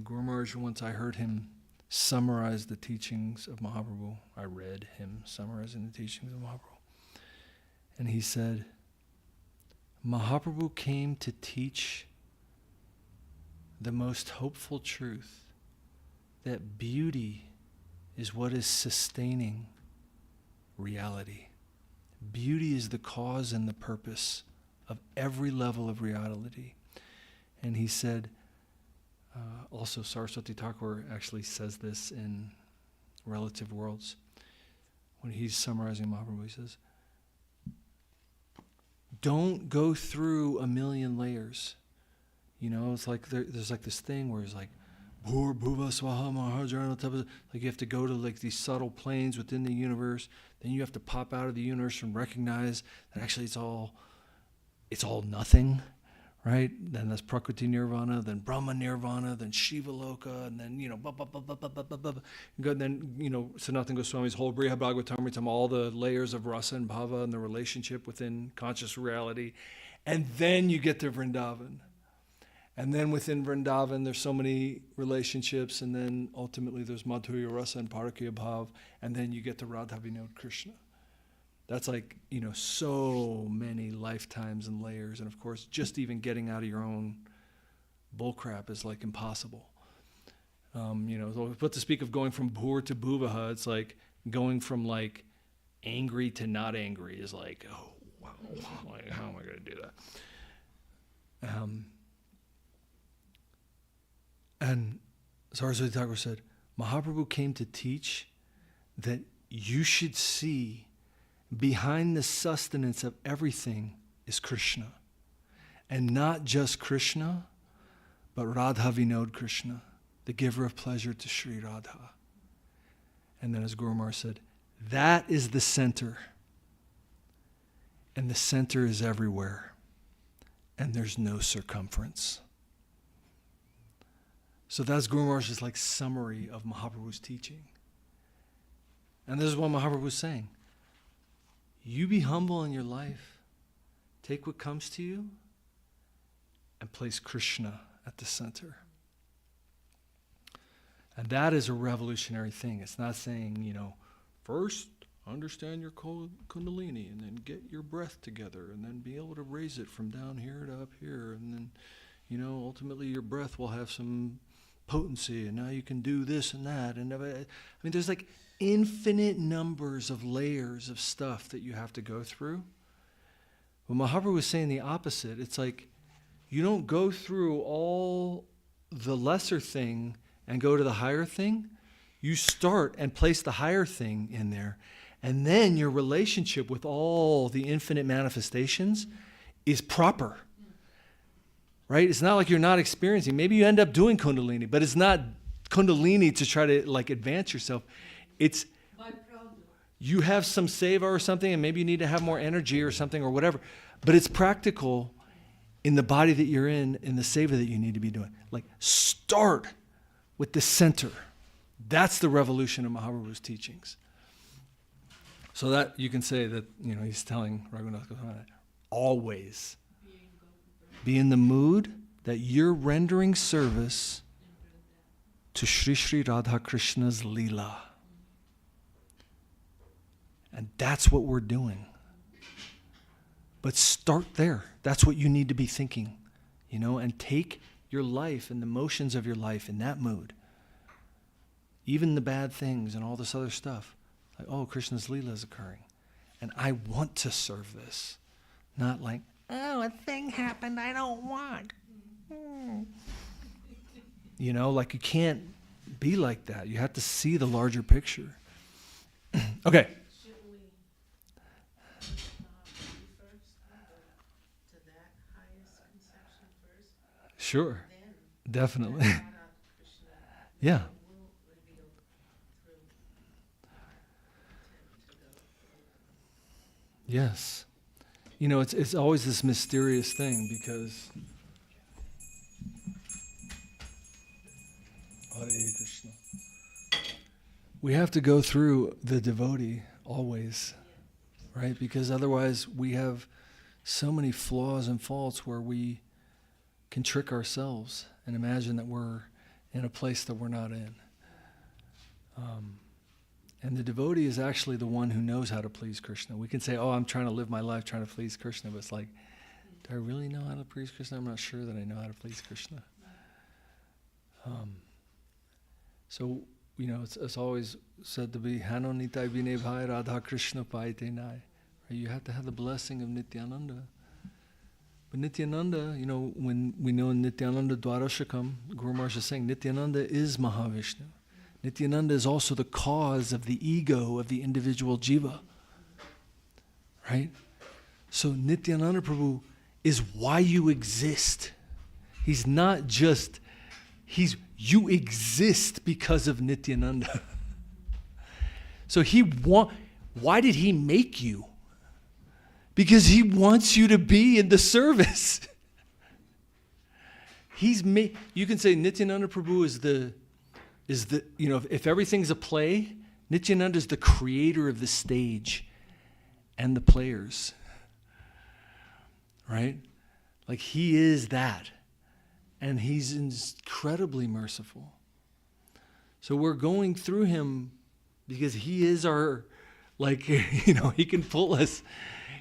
Guru Maharaj, once I heard him summarize the teachings of Mahaprabhu. I read him summarizing the teachings of Mahaprabhu. And he said, Mahaprabhu came to teach the most hopeful truth, that beauty is what is sustaining reality. Beauty is the cause and the purpose of every level of reality. And he said, also Saraswati Thakur actually says this in Relative Worlds. When he's summarizing Mahaprabhu, he says, don't go through a million layers. It's like there's like this thing where it's like, Bhur Bhuva Swaha Maharaja, like you have to go to like these subtle planes within the universe. Then you have to pop out of the universe and recognize that actually it's all nothing. Right? Then that's Prakriti Nirvana, then Brahma Nirvana, then Shiva Loka, and then, then, Sanatana Goswami's whole Briha Bhagavatamritam, all the layers of rasa and bhava and the relationship within conscious reality. And then you get to Vrindavan. And then within Vrindavan, there's so many relationships, and then ultimately there's Madhurya Rasa and Parakya Bhav, and then you get to Radha Vinod Krishna. That's like, so many lifetimes and layers. And of course, just even getting out of your own bullcrap is like impossible. But to speak of going from Bhur to Bhuvaha, it's like going from like angry to not angry is like, oh, wow, like, how am I going to do that? And Saraswati Thakur said, Mahaprabhu came to teach that you should see behind the sustenance of everything is Krishna. And not just Krishna, but Radha Vinod Krishna, the giver of pleasure to Sri Radha. And then as Guru Maharaj said, that is the center. And the center is everywhere. And there's no circumference. So that's Guru Maharaj's like summary of Mahaprabhu's teaching. And this is what Mahaprabhu was saying. You be humble in your life. Take what comes to you and place Krishna at the center. And that is a revolutionary thing. It's not saying, first understand your kundalini and then get your breath together and then be able to raise it from down here to up here. And then, ultimately your breath will have some potency and now you can do this and that. And there's like infinite numbers of layers of stuff that you have to go through. But Mahaprabhu was saying the opposite. It's like you don't go through all the lesser thing and go to the higher thing. You start and place the higher thing in there. And then your relationship with all the infinite manifestations is proper. Right? It's not like you're not experiencing. Maybe you end up doing Kundalini, but it's not Kundalini to try to like advance yourself. It's, you have some seva or something, and maybe you need to have more energy or something or whatever, but it's practical in the body that you're in the seva that you need to be doing. Like, start with the center. That's the revolution of Mahaprabhu's teachings. So that you can say that, he's telling Raghunath Goswami, always be in the mood that you're rendering service to Sri Sri Radha Krishna's Leela. And that's what we're doing. But start there. That's what you need to be thinking, and take your life and the motions of your life in that mood. Even the bad things and all this other stuff. Like, oh, Krishna's Leela is occurring. And I want to serve this. Not like, oh, a thing happened I don't want. Like you can't be like that. You have to see the larger picture. Okay. Should we first to that highest conception first? Sure. Then Definitely. Radha Krishna Yeah. will reveal through to the Yes. It's always this mysterious thing because Hare Krishna. We have to go through the devotee always, right? Because otherwise we have so many flaws and faults where we can trick ourselves and imagine that we're in a place that we're not in. And the devotee is actually the one who knows how to please Krishna. We can say, oh, I'm trying to live my life trying to please Krishna, but it's like, do I really know how to please Krishna? I'm not sure that I know how to please Krishna. So, it's always said to be, Hano Nitai Bine Bhai Radha Krishna Paite Nai. You have to have the blessing of Nityananda. But Nityananda, when we know in Nityananda Dwarashakam, Guru Maharaj is saying Nityananda is Mahavishnu. Nityananda is also the cause of the ego of the individual jiva. Right? So Nityananda Prabhu is why you exist. He's not just, you exist because of Nityananda. So why did he make you? Because he wants you to be in the service. You can say Nityananda Prabhu is the, if everything's a play, Nityananda is the creator of the stage and the players. Right? Like he is that. And he's incredibly merciful. So we're going through him because he is our, he can pull us.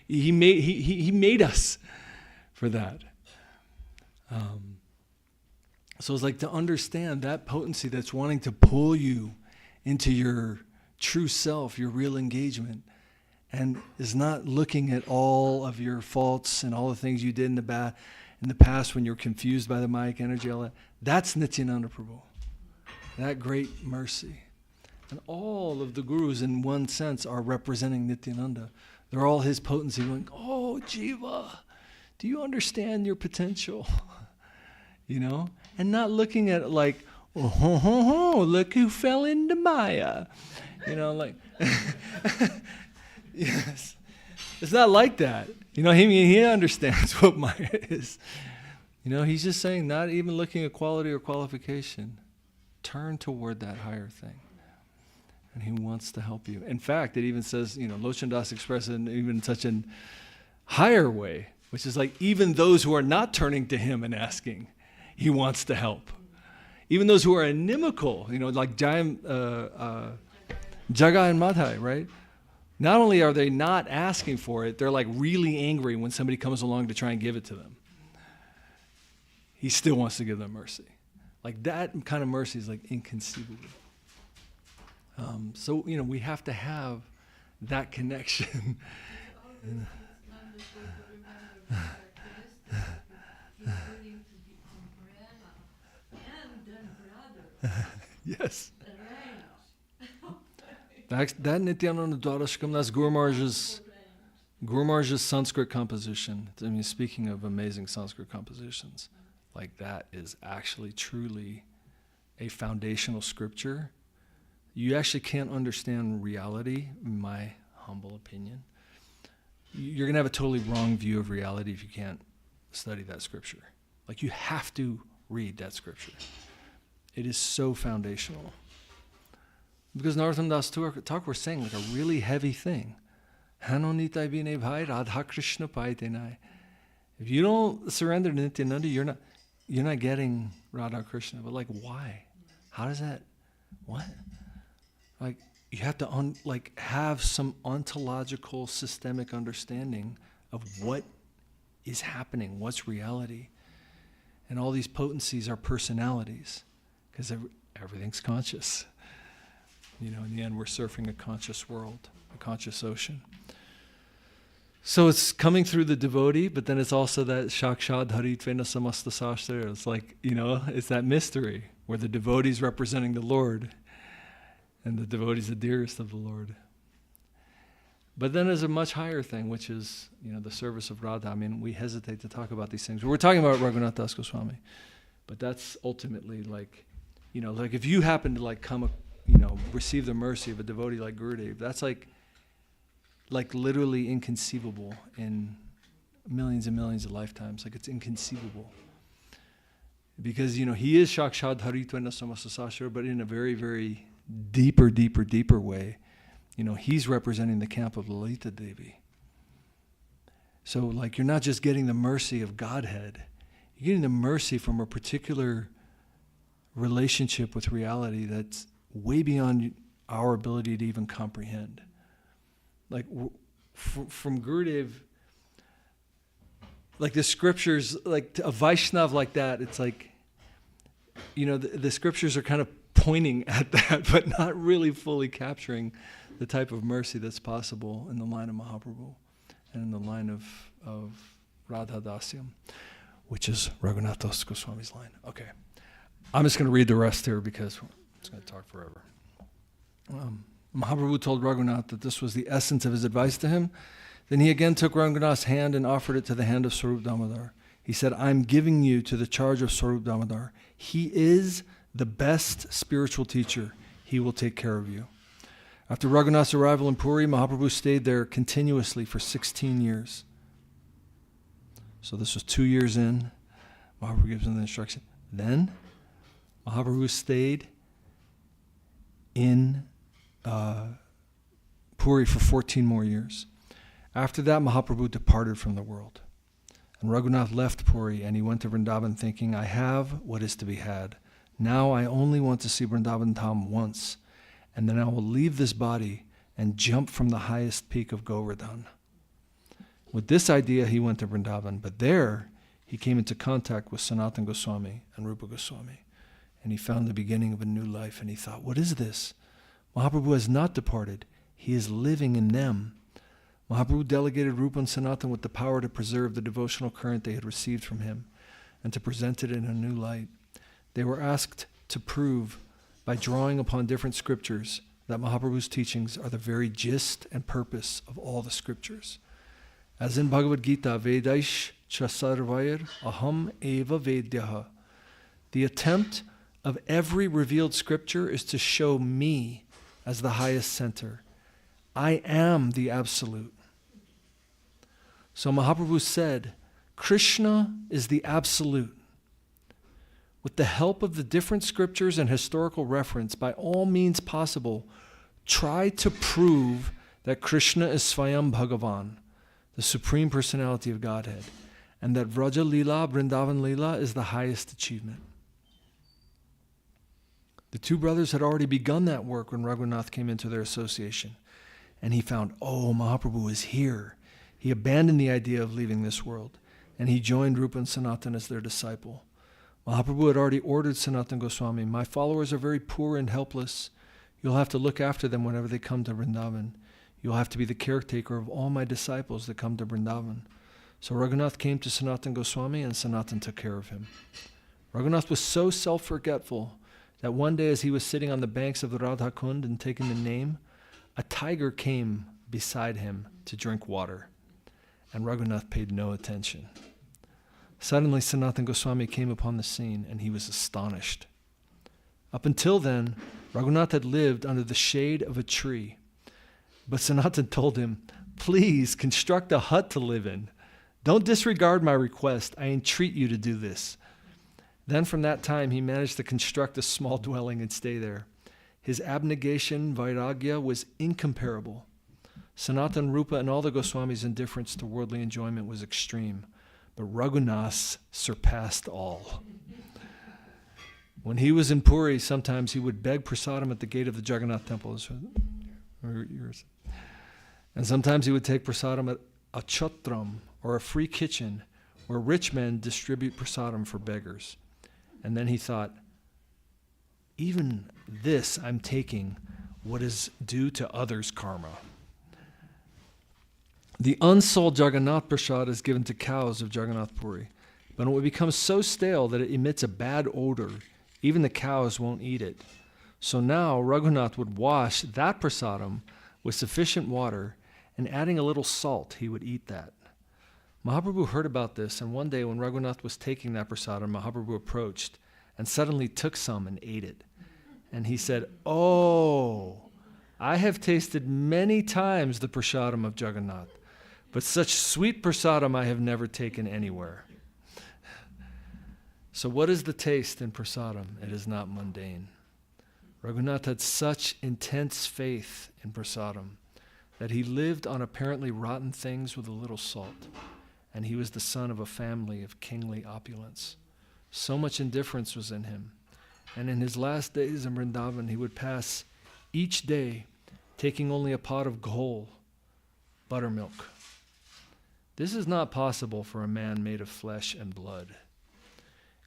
He made us for that. So it's like to understand that potency that's wanting to pull you into your true self, your real engagement, and is not looking at all of your faults and all the things you did in the past when you're confused by the Maya energy, all that. That's Nityananda Prabhu. That great mercy. And all of the gurus in one sense are representing Nityananda. They're all his potency going, oh, Jiva, do you understand your potential? And not looking at it like, oh, look who fell into Maya. Yes. It's not like that. He understands what Maya is. He's just saying, not even looking at quality or qualification. Turn toward that higher thing. And he wants to help you. In fact, it even says, Lochan Das expressed it in even such a higher way, which is like even those who are not turning to him and asking, he wants to help. Even those who are inimical, like Jaya and Madhai, right? Not only are they not asking for it, they're like really angry when somebody comes along to try and give it to them. He still wants to give them mercy. Like that kind of mercy is like inconceivable. So, we have to have that connection. Yes. That Nityananda Dwarashakam, that's Guru Maharaj's Sanskrit composition. Speaking of amazing Sanskrit compositions, like that is actually truly a foundational scripture you actually can't understand reality, in my humble opinion. You're going to have a totally wrong view of reality if you can't study that scripture. Like, you have to read that scripture. It is so foundational. Because Narottam Das Thakur was saying like a really heavy thing. Hanonitai bine bhai Radha Krishna paitenai. If you don't surrender to Nityananda, you're not getting Radha Krishna. But like, why? How does that? What? Like, you have to have some ontological, systemic understanding of what is happening, what's reality. And all these potencies are personalities, because everything's conscious. In the end, we're surfing a conscious world, a conscious ocean. So it's coming through the devotee, but then it's also that Shakshad Haritvena Samasta Sastra. It's like, it's that mystery where the devotee is representing the Lord and the devotee is the dearest of the Lord. But then there's a much higher thing, which is, the service of Radha. I mean, we hesitate to talk about these things. We're talking about Raghunath Das Goswami, but that's ultimately like if you happen to come, receive the mercy of a devotee like Gurudev, that's like literally inconceivable in millions and millions of lifetimes. Like, it's inconceivable. Because, he is Shakshad Haritvena Samasta Sastra, but in a very, very deeper way. He's representing the camp of Lalita Devi. So, you're not just getting the mercy of Godhead. You're getting the mercy from a particular relationship with reality that's way beyond our ability to even comprehend. From Gurudev, the scriptures, a Vaishnav like that, it's the scriptures are kind of pointing at that, but not really fully capturing the type of mercy that's possible in the line of Mahaprabhu and in the line of Radha Dasyam, which is Raghunath Das Goswami's line. Okay. I'm just going to read the rest here because it's going to talk forever. Mahaprabhu told Raghunath that this was the essence of his advice to him. Then he again took Raghunath's hand and offered it to the hand of Swarup Damodar. He said, I'm giving you to the charge of Swarup Damodar. He is the best spiritual teacher. He will take care of you. After Raghunath's arrival in Puri, Mahaprabhu stayed there continuously for 16 years. So this was 2 years in. Mahaprabhu gives him the instruction. Then Mahaprabhu stayed in Puri for 14 more years. After that, Mahaprabhu departed from the world. And Raghunath left Puri and he went to Vrindavan thinking, I have what is to be had. Now I only want to see Vrindavan Dham once, and then I will leave this body and jump from the highest peak of Govardhan. With this idea, he went to Vrindavan, but there he came into contact with Sanatana Goswami and Rupa Goswami, and he found the beginning of a new life, and he thought, what is this? Mahaprabhu has not departed. He is living in them. Mahaprabhu delegated Rupa and Sanatana with the power to preserve the devotional current they had received from him and to present it in a new light. They were asked to prove by drawing upon different scriptures that Mahaprabhu's teachings are the very gist and purpose of all the scriptures. As in Bhagavad Gita, Vedaish Chasarvair Aham Eva Vedyaha. The attempt of every revealed scripture is to show me as the highest center. I am the absolute. So Mahaprabhu said, Krishna is the absolute. With the help of the different scriptures and historical reference, by all means possible, try to prove that Krishna is Swayam Bhagavan, the Supreme Personality of Godhead, and that Vraja Lila, Vrindavan Lila, is the highest achievement. The two brothers had already begun that work when Raghunath came into their association, and he found, Mahaprabhu is here. He abandoned the idea of leaving this world, and he joined Rupa and Sanatana as their disciple. Mahaprabhu had already ordered Sanatana Goswami, my followers are very poor and helpless. You'll have to look after them whenever they come to Vrindavan. You'll have to be the caretaker of all my disciples that come to Vrindavan. So Raghunath came to Sanatana Goswami and Sanatana took care of him. Raghunath was so self-forgetful that one day as he was sitting on the banks of the Radha Kund and taking the name, a tiger came beside him to drink water, and Raghunath paid no attention. Suddenly Sanatana Goswami came upon the scene and he was astonished. Up until then, Raghunath had lived under the shade of a tree. But Sanatan told him, "Please construct a hut to live in. Don't disregard my request. I entreat you to do this." Then from that time, he managed to construct a small dwelling and stay there. His abnegation, vairagya, was incomparable. Sanatan, Rupa, and all the Goswamis' indifference to worldly enjoyment was extreme, but Raghunath's surpassed all. When he was in Puri, sometimes he would beg prasadam at the gate of the Jagannath temple. And sometimes he would take prasadam at a chotram, or a free kitchen, where rich men distribute prasadam for beggars. And then he thought, even this I'm taking what is due to others' karma. The unsold Jagannath Prasad is given to cows of Jagannath Puri, but it becomes so stale that it emits a bad odor. Even the cows won't eat it. So now Raghunath would wash that prasadam with sufficient water, and adding a little salt, he would eat that. Mahaprabhu heard about this, and one day when Raghunath was taking that prasadam, Mahaprabhu approached and suddenly took some and ate it. And he said, "Oh, I have tasted many times the prasadam of Jagannath, but such sweet prasadam I have never taken anywhere." So what is the taste in prasadam? It is not mundane. Raghunath had such intense faith in prasadam that he lived on apparently rotten things with a little salt, and he was the son of a family of kingly opulence. So much indifference was in him, and in his last days in Vrindavan, he would pass each day taking only a pot of ghol, buttermilk. This is not possible for a man made of flesh and blood.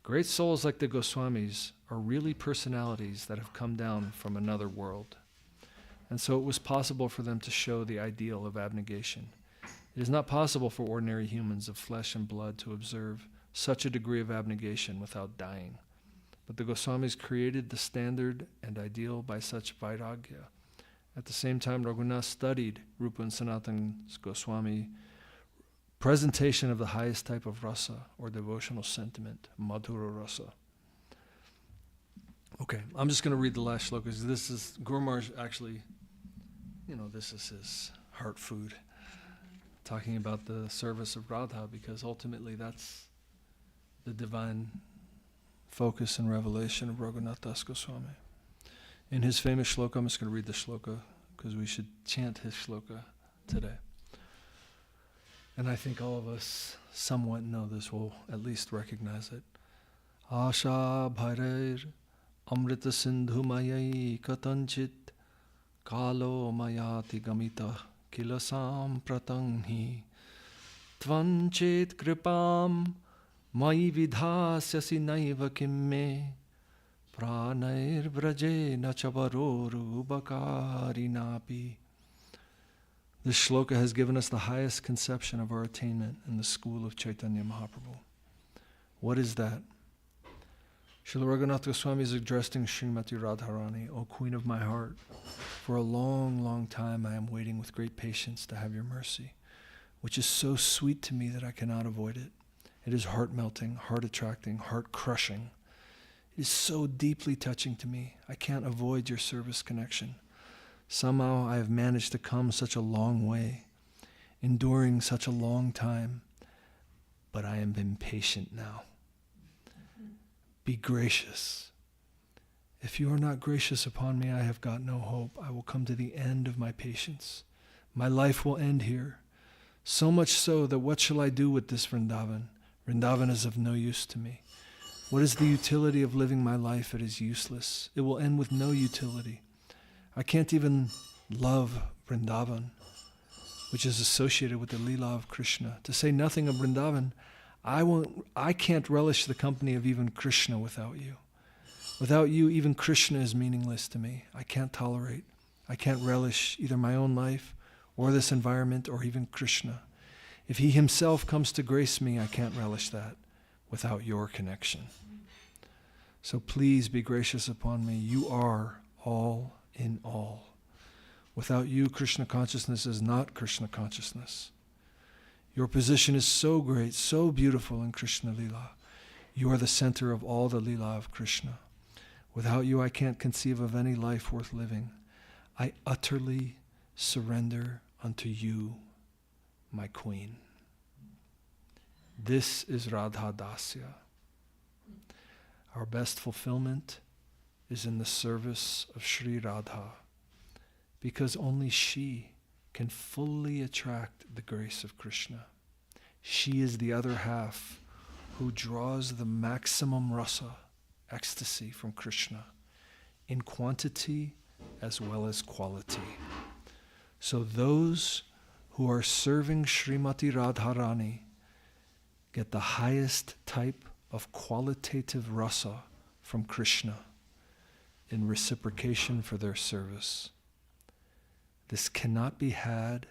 Great souls like the Goswamis are really personalities that have come down from another world. And so it was possible for them to show the ideal of abnegation. It is not possible for ordinary humans of flesh and blood to observe such a degree of abnegation without dying. But the Goswamis created the standard and ideal by such vairagya. At the same time, Raghunath studied Rupa and Sanatan's Goswami presentation of the highest type of rasa, or devotional sentiment, madhura rasa. Okay, I'm just going to read the last shlokas. This is, Guru Maharaj actually, this is his heart food, talking about the service of Radha, because ultimately that's the divine focus and revelation of Raghunath Das Goswami. In his famous shloka, I'm just going to read the shloka, because we should chant his shloka today. And I think all of us somewhat know this, will at least recognize it. Asha bhairer amrita sindhu mayai katanchit kalo mayati gamita kilasam pratanghi tvanchet kripam mai vidhasyasi naiva kimme pranair vraje nachavaroru bakarinapi. This shloka has given us the highest conception of our attainment in the school of Chaitanya Mahaprabhu. What is that? Srila Raghunath Goswami is addressing Srimati Radharani, O Queen of my heart. For a long, long time I am waiting with great patience to have your mercy, which is so sweet to me that I cannot avoid it. It is heart-melting, heart-attracting, heart-crushing. It is so deeply touching to me, I can't avoid your service connection. Somehow I have managed to come such a long way, enduring such a long time, but I am impatient now. Be gracious. If you are not gracious upon me, I have got no hope. I will come to the end of my patience. My life will end here. So much so that what shall I do with this Vrindavan? Vrindavan is of no use to me. What is the utility of living my life? It is useless. It will end with no utility. I can't even love Vrindavan, which is associated with the Leela of Krishna. To say nothing of Vrindavan, I can't relish the company of even Krishna without you. Without you, even Krishna is meaningless to me. I can't tolerate. I can't relish either my own life or this environment or even Krishna. If he himself comes to grace me, I can't relish that without your connection. So please be gracious upon me. You are all in all. Without you, Krishna consciousness is not Krishna consciousness. Your position is so great, so beautiful in Krishna Leela. You are the center of all the Leela of Krishna. Without you, I can't conceive of any life worth living. I utterly surrender unto you, my queen. This is Radha Dasya. Our best fulfillment is in the service of Sri Radha, because only she can fully attract the grace of Krishna. She is the other half who draws the maximum rasa, ecstasy, from Krishna, in quantity as well as quality. So those who are serving Srimati Radharani get the highest type of qualitative rasa from Krishna in reciprocation for their service. This cannot be had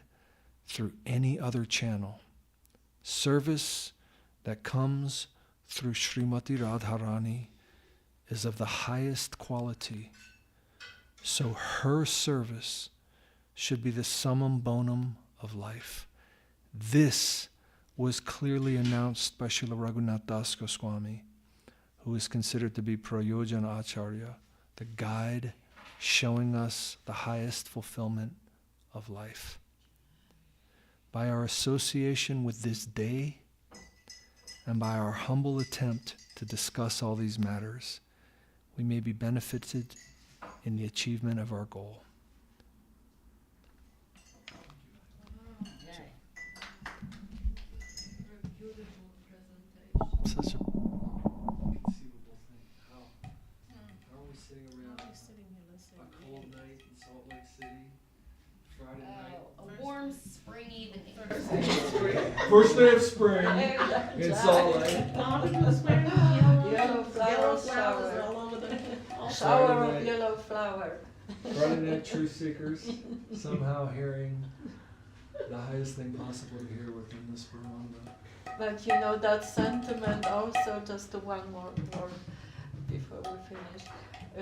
through any other channel. Service that comes through Srimati Radharani is of the highest quality. So her service should be the summum bonum of life. This was clearly announced by Srila Raghunath Das Goswami, who is considered to be Prayojana Acharya, the guide showing us the highest fulfillment of life. By our association with this day, and by our humble attempt to discuss all these matters, we may be benefited in the achievement of our goal. Such a inconceivable thing. How are we sitting around a cold night in Salt Lake City, Friday night? A warm spring evening. First day of spring in Salt Lake. Yellow flowers shower. all over the Shower Friday of night. yellow flower. Friday night truth seekers somehow hearing the highest thing possible to hear within this Brahmanda. But you know that sentiment also, just one more before we finish,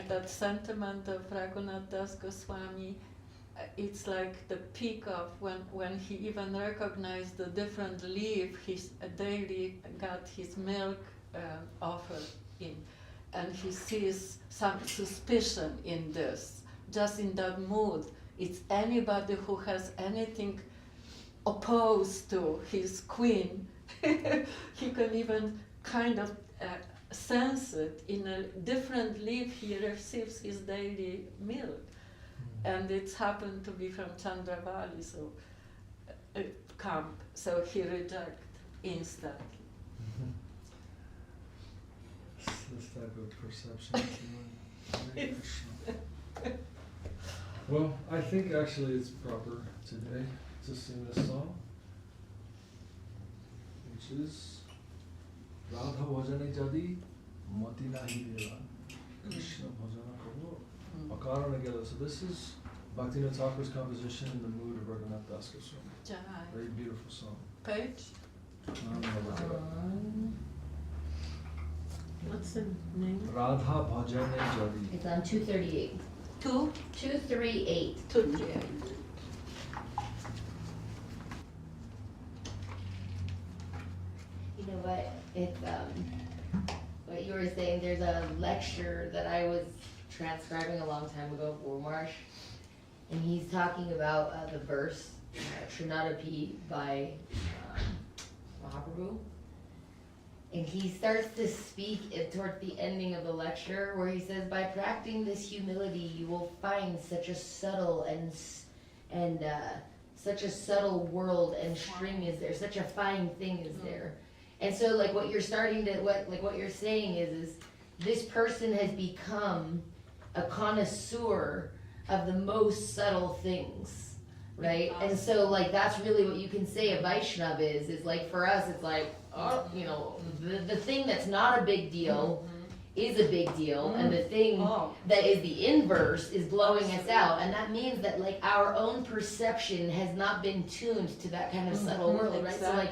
that sentiment of Raghunath Das Goswami, it's like the peak of when he even recognized the different leaf his daily got his milk offered in, and he sees some suspicion in this, just in that mood. It's anybody who has anything opposed to his queen, he can even kind of sense it. In a different leaf he receives his daily milk, and it's happened to be from Chandravali, so camp, so he rejected instantly. This type of perception. Hare Krishna. Well, I think actually it's proper today to sing this song, which is Radha Bhajane Jadi Mati Nahi Dela Krishna Bhajana Karo Akarana Gela. So this is Bhaktivinoda Thakur's composition in the mood of Raghunath Das Goswami. Jaya. Very beautiful song. Page? I'm gonna look it up. What's the name? Radha Bhajane Jadi. It's on 238. 238. 238. You know what? It's what you were saying. There's a lecture that I was transcribing a long time ago for Marsh, and he's talking about the verse Trinadapi by Mahaprabhu. And he starts to speak towards the ending of the lecture, where he says, "By practicing this humility, you will find such a subtle and such a subtle world and string is there, such a fine thing is there." And so, like what you're saying is this person has become a connoisseur of the most subtle things, right? And so, like that's really what you can say a Vaishnava is like for us, it's like. You know, the thing that's not a big deal is a big deal, and the thing that is the inverse is blowing us out, and that means that like our own perception has not been tuned to that kind of subtle world, right? So like,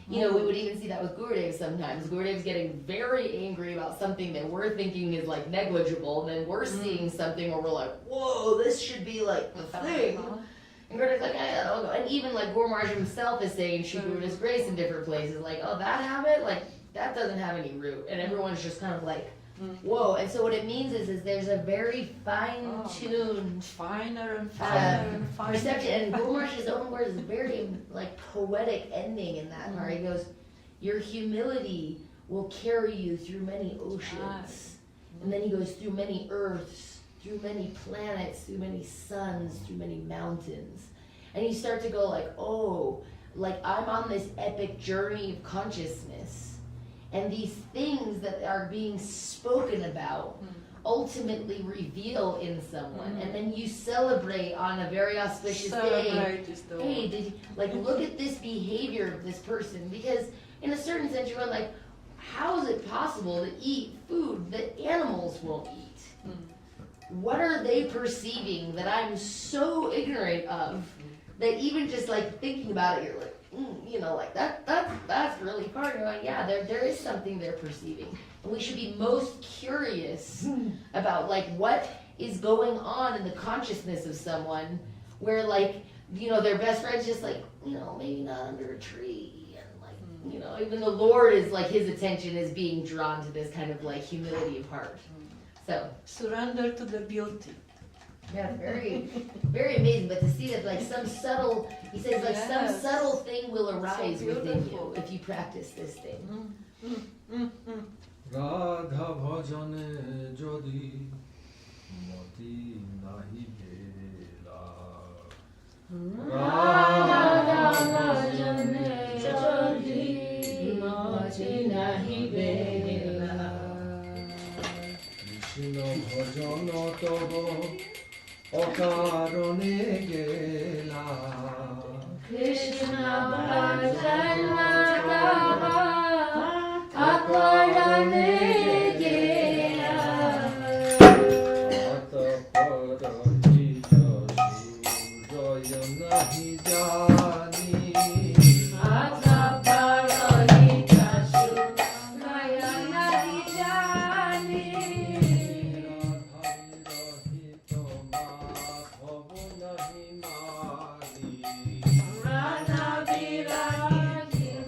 you know, we would even see that with Gurudev sometimes. Gurudev's getting very angry about something that we're thinking is like negligible, and then we're seeing something where we're like, whoa, this should be like the thing. And Gurudev's like, and even like Guru Maharaj himself is saying Shri Guru's grace in different places, like, oh, that habit, like, that doesn't have any root. And everyone's just kind of like, Whoa! And so what it means is there's a very fine-tuned Finer and finer and finer. perception. And Guru Maharaj's own words is very like poetic ending in that part. He goes, "Your humility will carry you through many oceans," and then he goes through many earths, through many planets, through many suns, through many mountains, and you start to go like, "Oh, like I'm on this epic journey of consciousness." And these things that are being spoken about ultimately reveal in someone. And then you celebrate on a very auspicious day. Hey, did you, like, look at this behavior of this person. Because in a certain sense, you're like, how is it possible to eat food that animals won't eat? What are they perceiving that I'm so ignorant of that even just like thinking about it, you're like, you know, like that's really hard. You're like, yeah, there is something they're perceiving, and we should be most curious about like what is going on in the consciousness of someone, where like, you know, their best friend's just like, you know, maybe not under a tree, and like, you know, even the Lord is like, his attention is being drawn to this kind of like humility of heart. So Surrender to the beauty. yeah, very, very amazing. But to see that, like some subtle, he says, like some subtle thing will arise within you if you practice this thing. Radha bhajane jodi mati nahi bela. Radha bhajane jodi mati nahi bela. Krishna bhajana tava অকারণে গেলা Krishna bhajana tava akarane gela. Ataparahi jasu jaya nahi jani. Ataparahi jasu jaya nahi jani. Radha virahito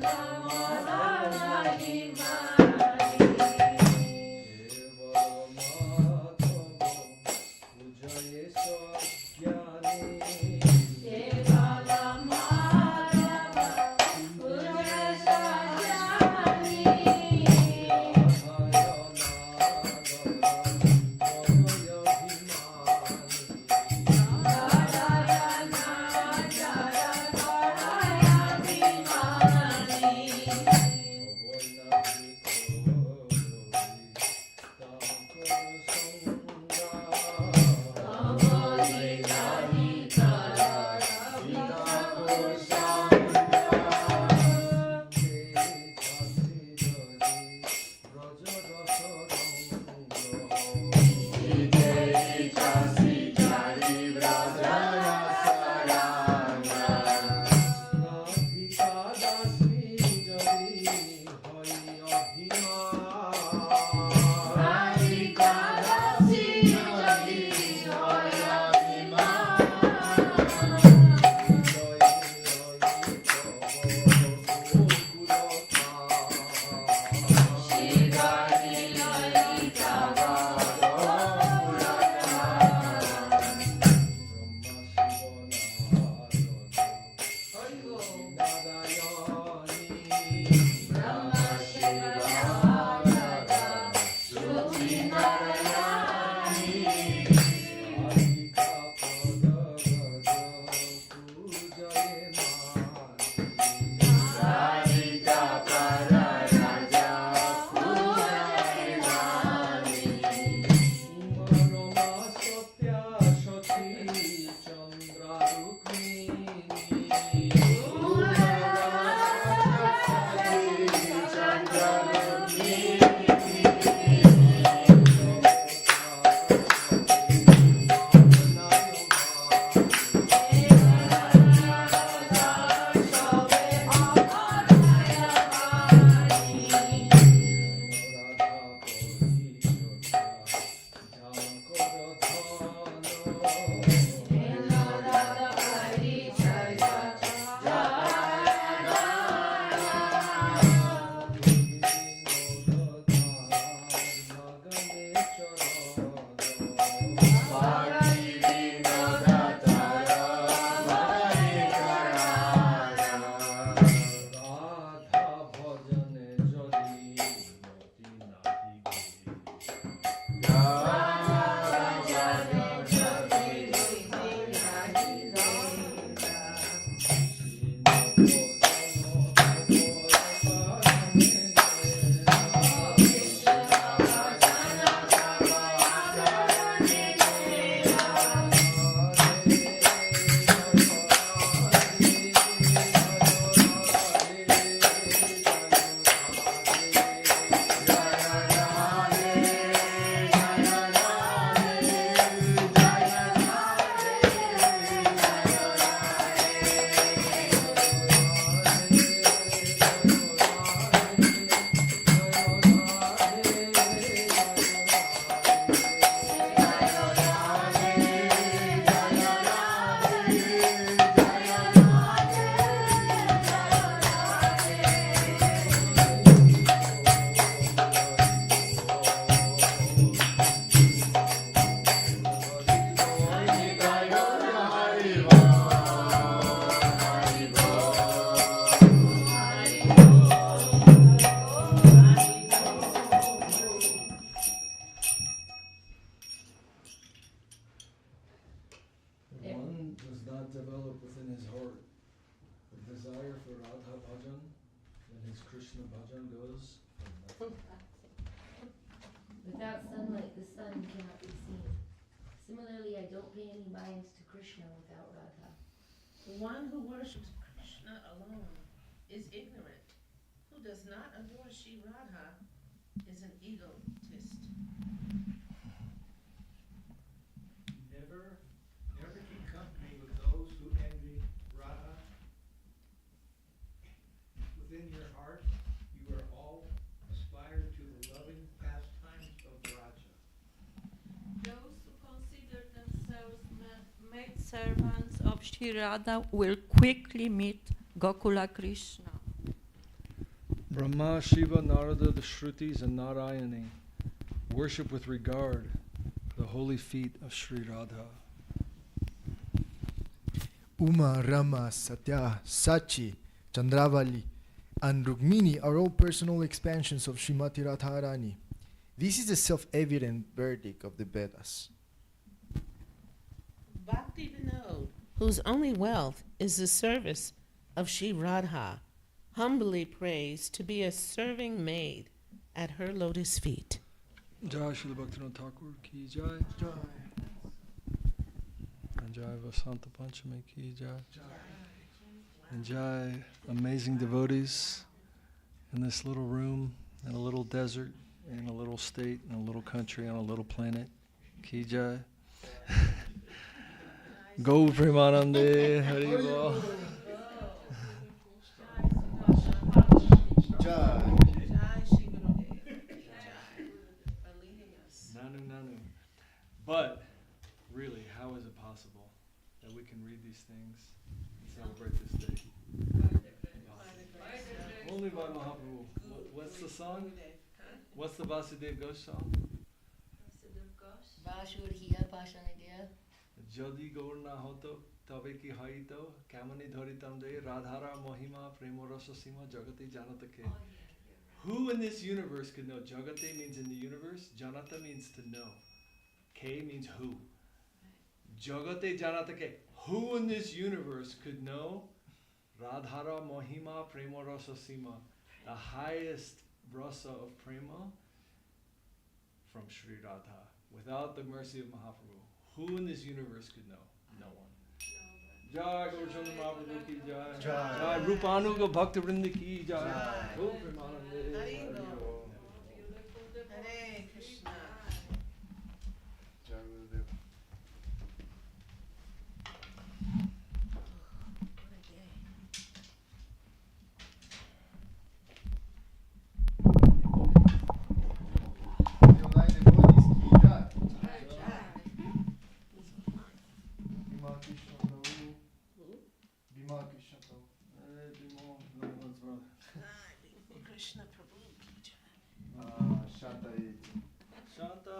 Krishna bhajan goes Without sunlight, the sun cannot be seen. Similarly, I don't pay any minds to Krishna without Radha. The one who worships Krishna alone is ignorant. Who does not adore Shri Radha is an egotist. Never keep company with those who envy Radha. Within your heart, you are all aspire to the loving pastimes of Raja. Those who consider themselves maid servants of Shri Radha will quickly meet Gokula Krishna. Brahma, Shiva, Narada, the Shrutis, and Narayani worship with regard the holy feet of Sri Radha. Uma, Rama, Satya, Sachi, Chandravali, and Rukmini are all personal expansions of Srimati Radharani. This is the self-evident verdict of the Vedas. Bhakti Vinod, whose only wealth is the service of Shri Radha, humbly prays to be a serving maid at her lotus feet. Jai Srila Bhaktivinoda Thakur ki jai. And Jai Vasanta Panchami ki jai. And Jai amazing devotees in this little room, in a little desert, in a little state, in a little country, on a little planet. Ki jai. Go Premanande Hari Bol. Jai Shri Gurudev. Jai for leading us. Nanu, nanu. But really, how is it possible that we can read these things and celebrate this day? Only by Mahaprabhu. What's the song? What's the Vasudev Ghosh song? Vashur hiya pashanidya. Jodi gaur na hoto tabe ki haito kamani dharitam de radhara mohima premorasa sima jagati janatake. Who in this universe could know? Jagate means in the universe. Janata means to know. K means who. Jagate janatake. Who in this universe could know Radhara Mohima Prema Rasa Sima, the highest rasa of prema from Sri Radha, without the mercy of Mahaprabhu? Who in this universe could know? No one. Jai Gaurachandra Mahaprabhu ki jai. Jai Rupanuga Bhakta Vrinda ki jai. Go Premanande. Hari Bol. Hare Krishna. Krishna Prabhu ki jai. Shanta Shanta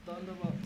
Dandavat.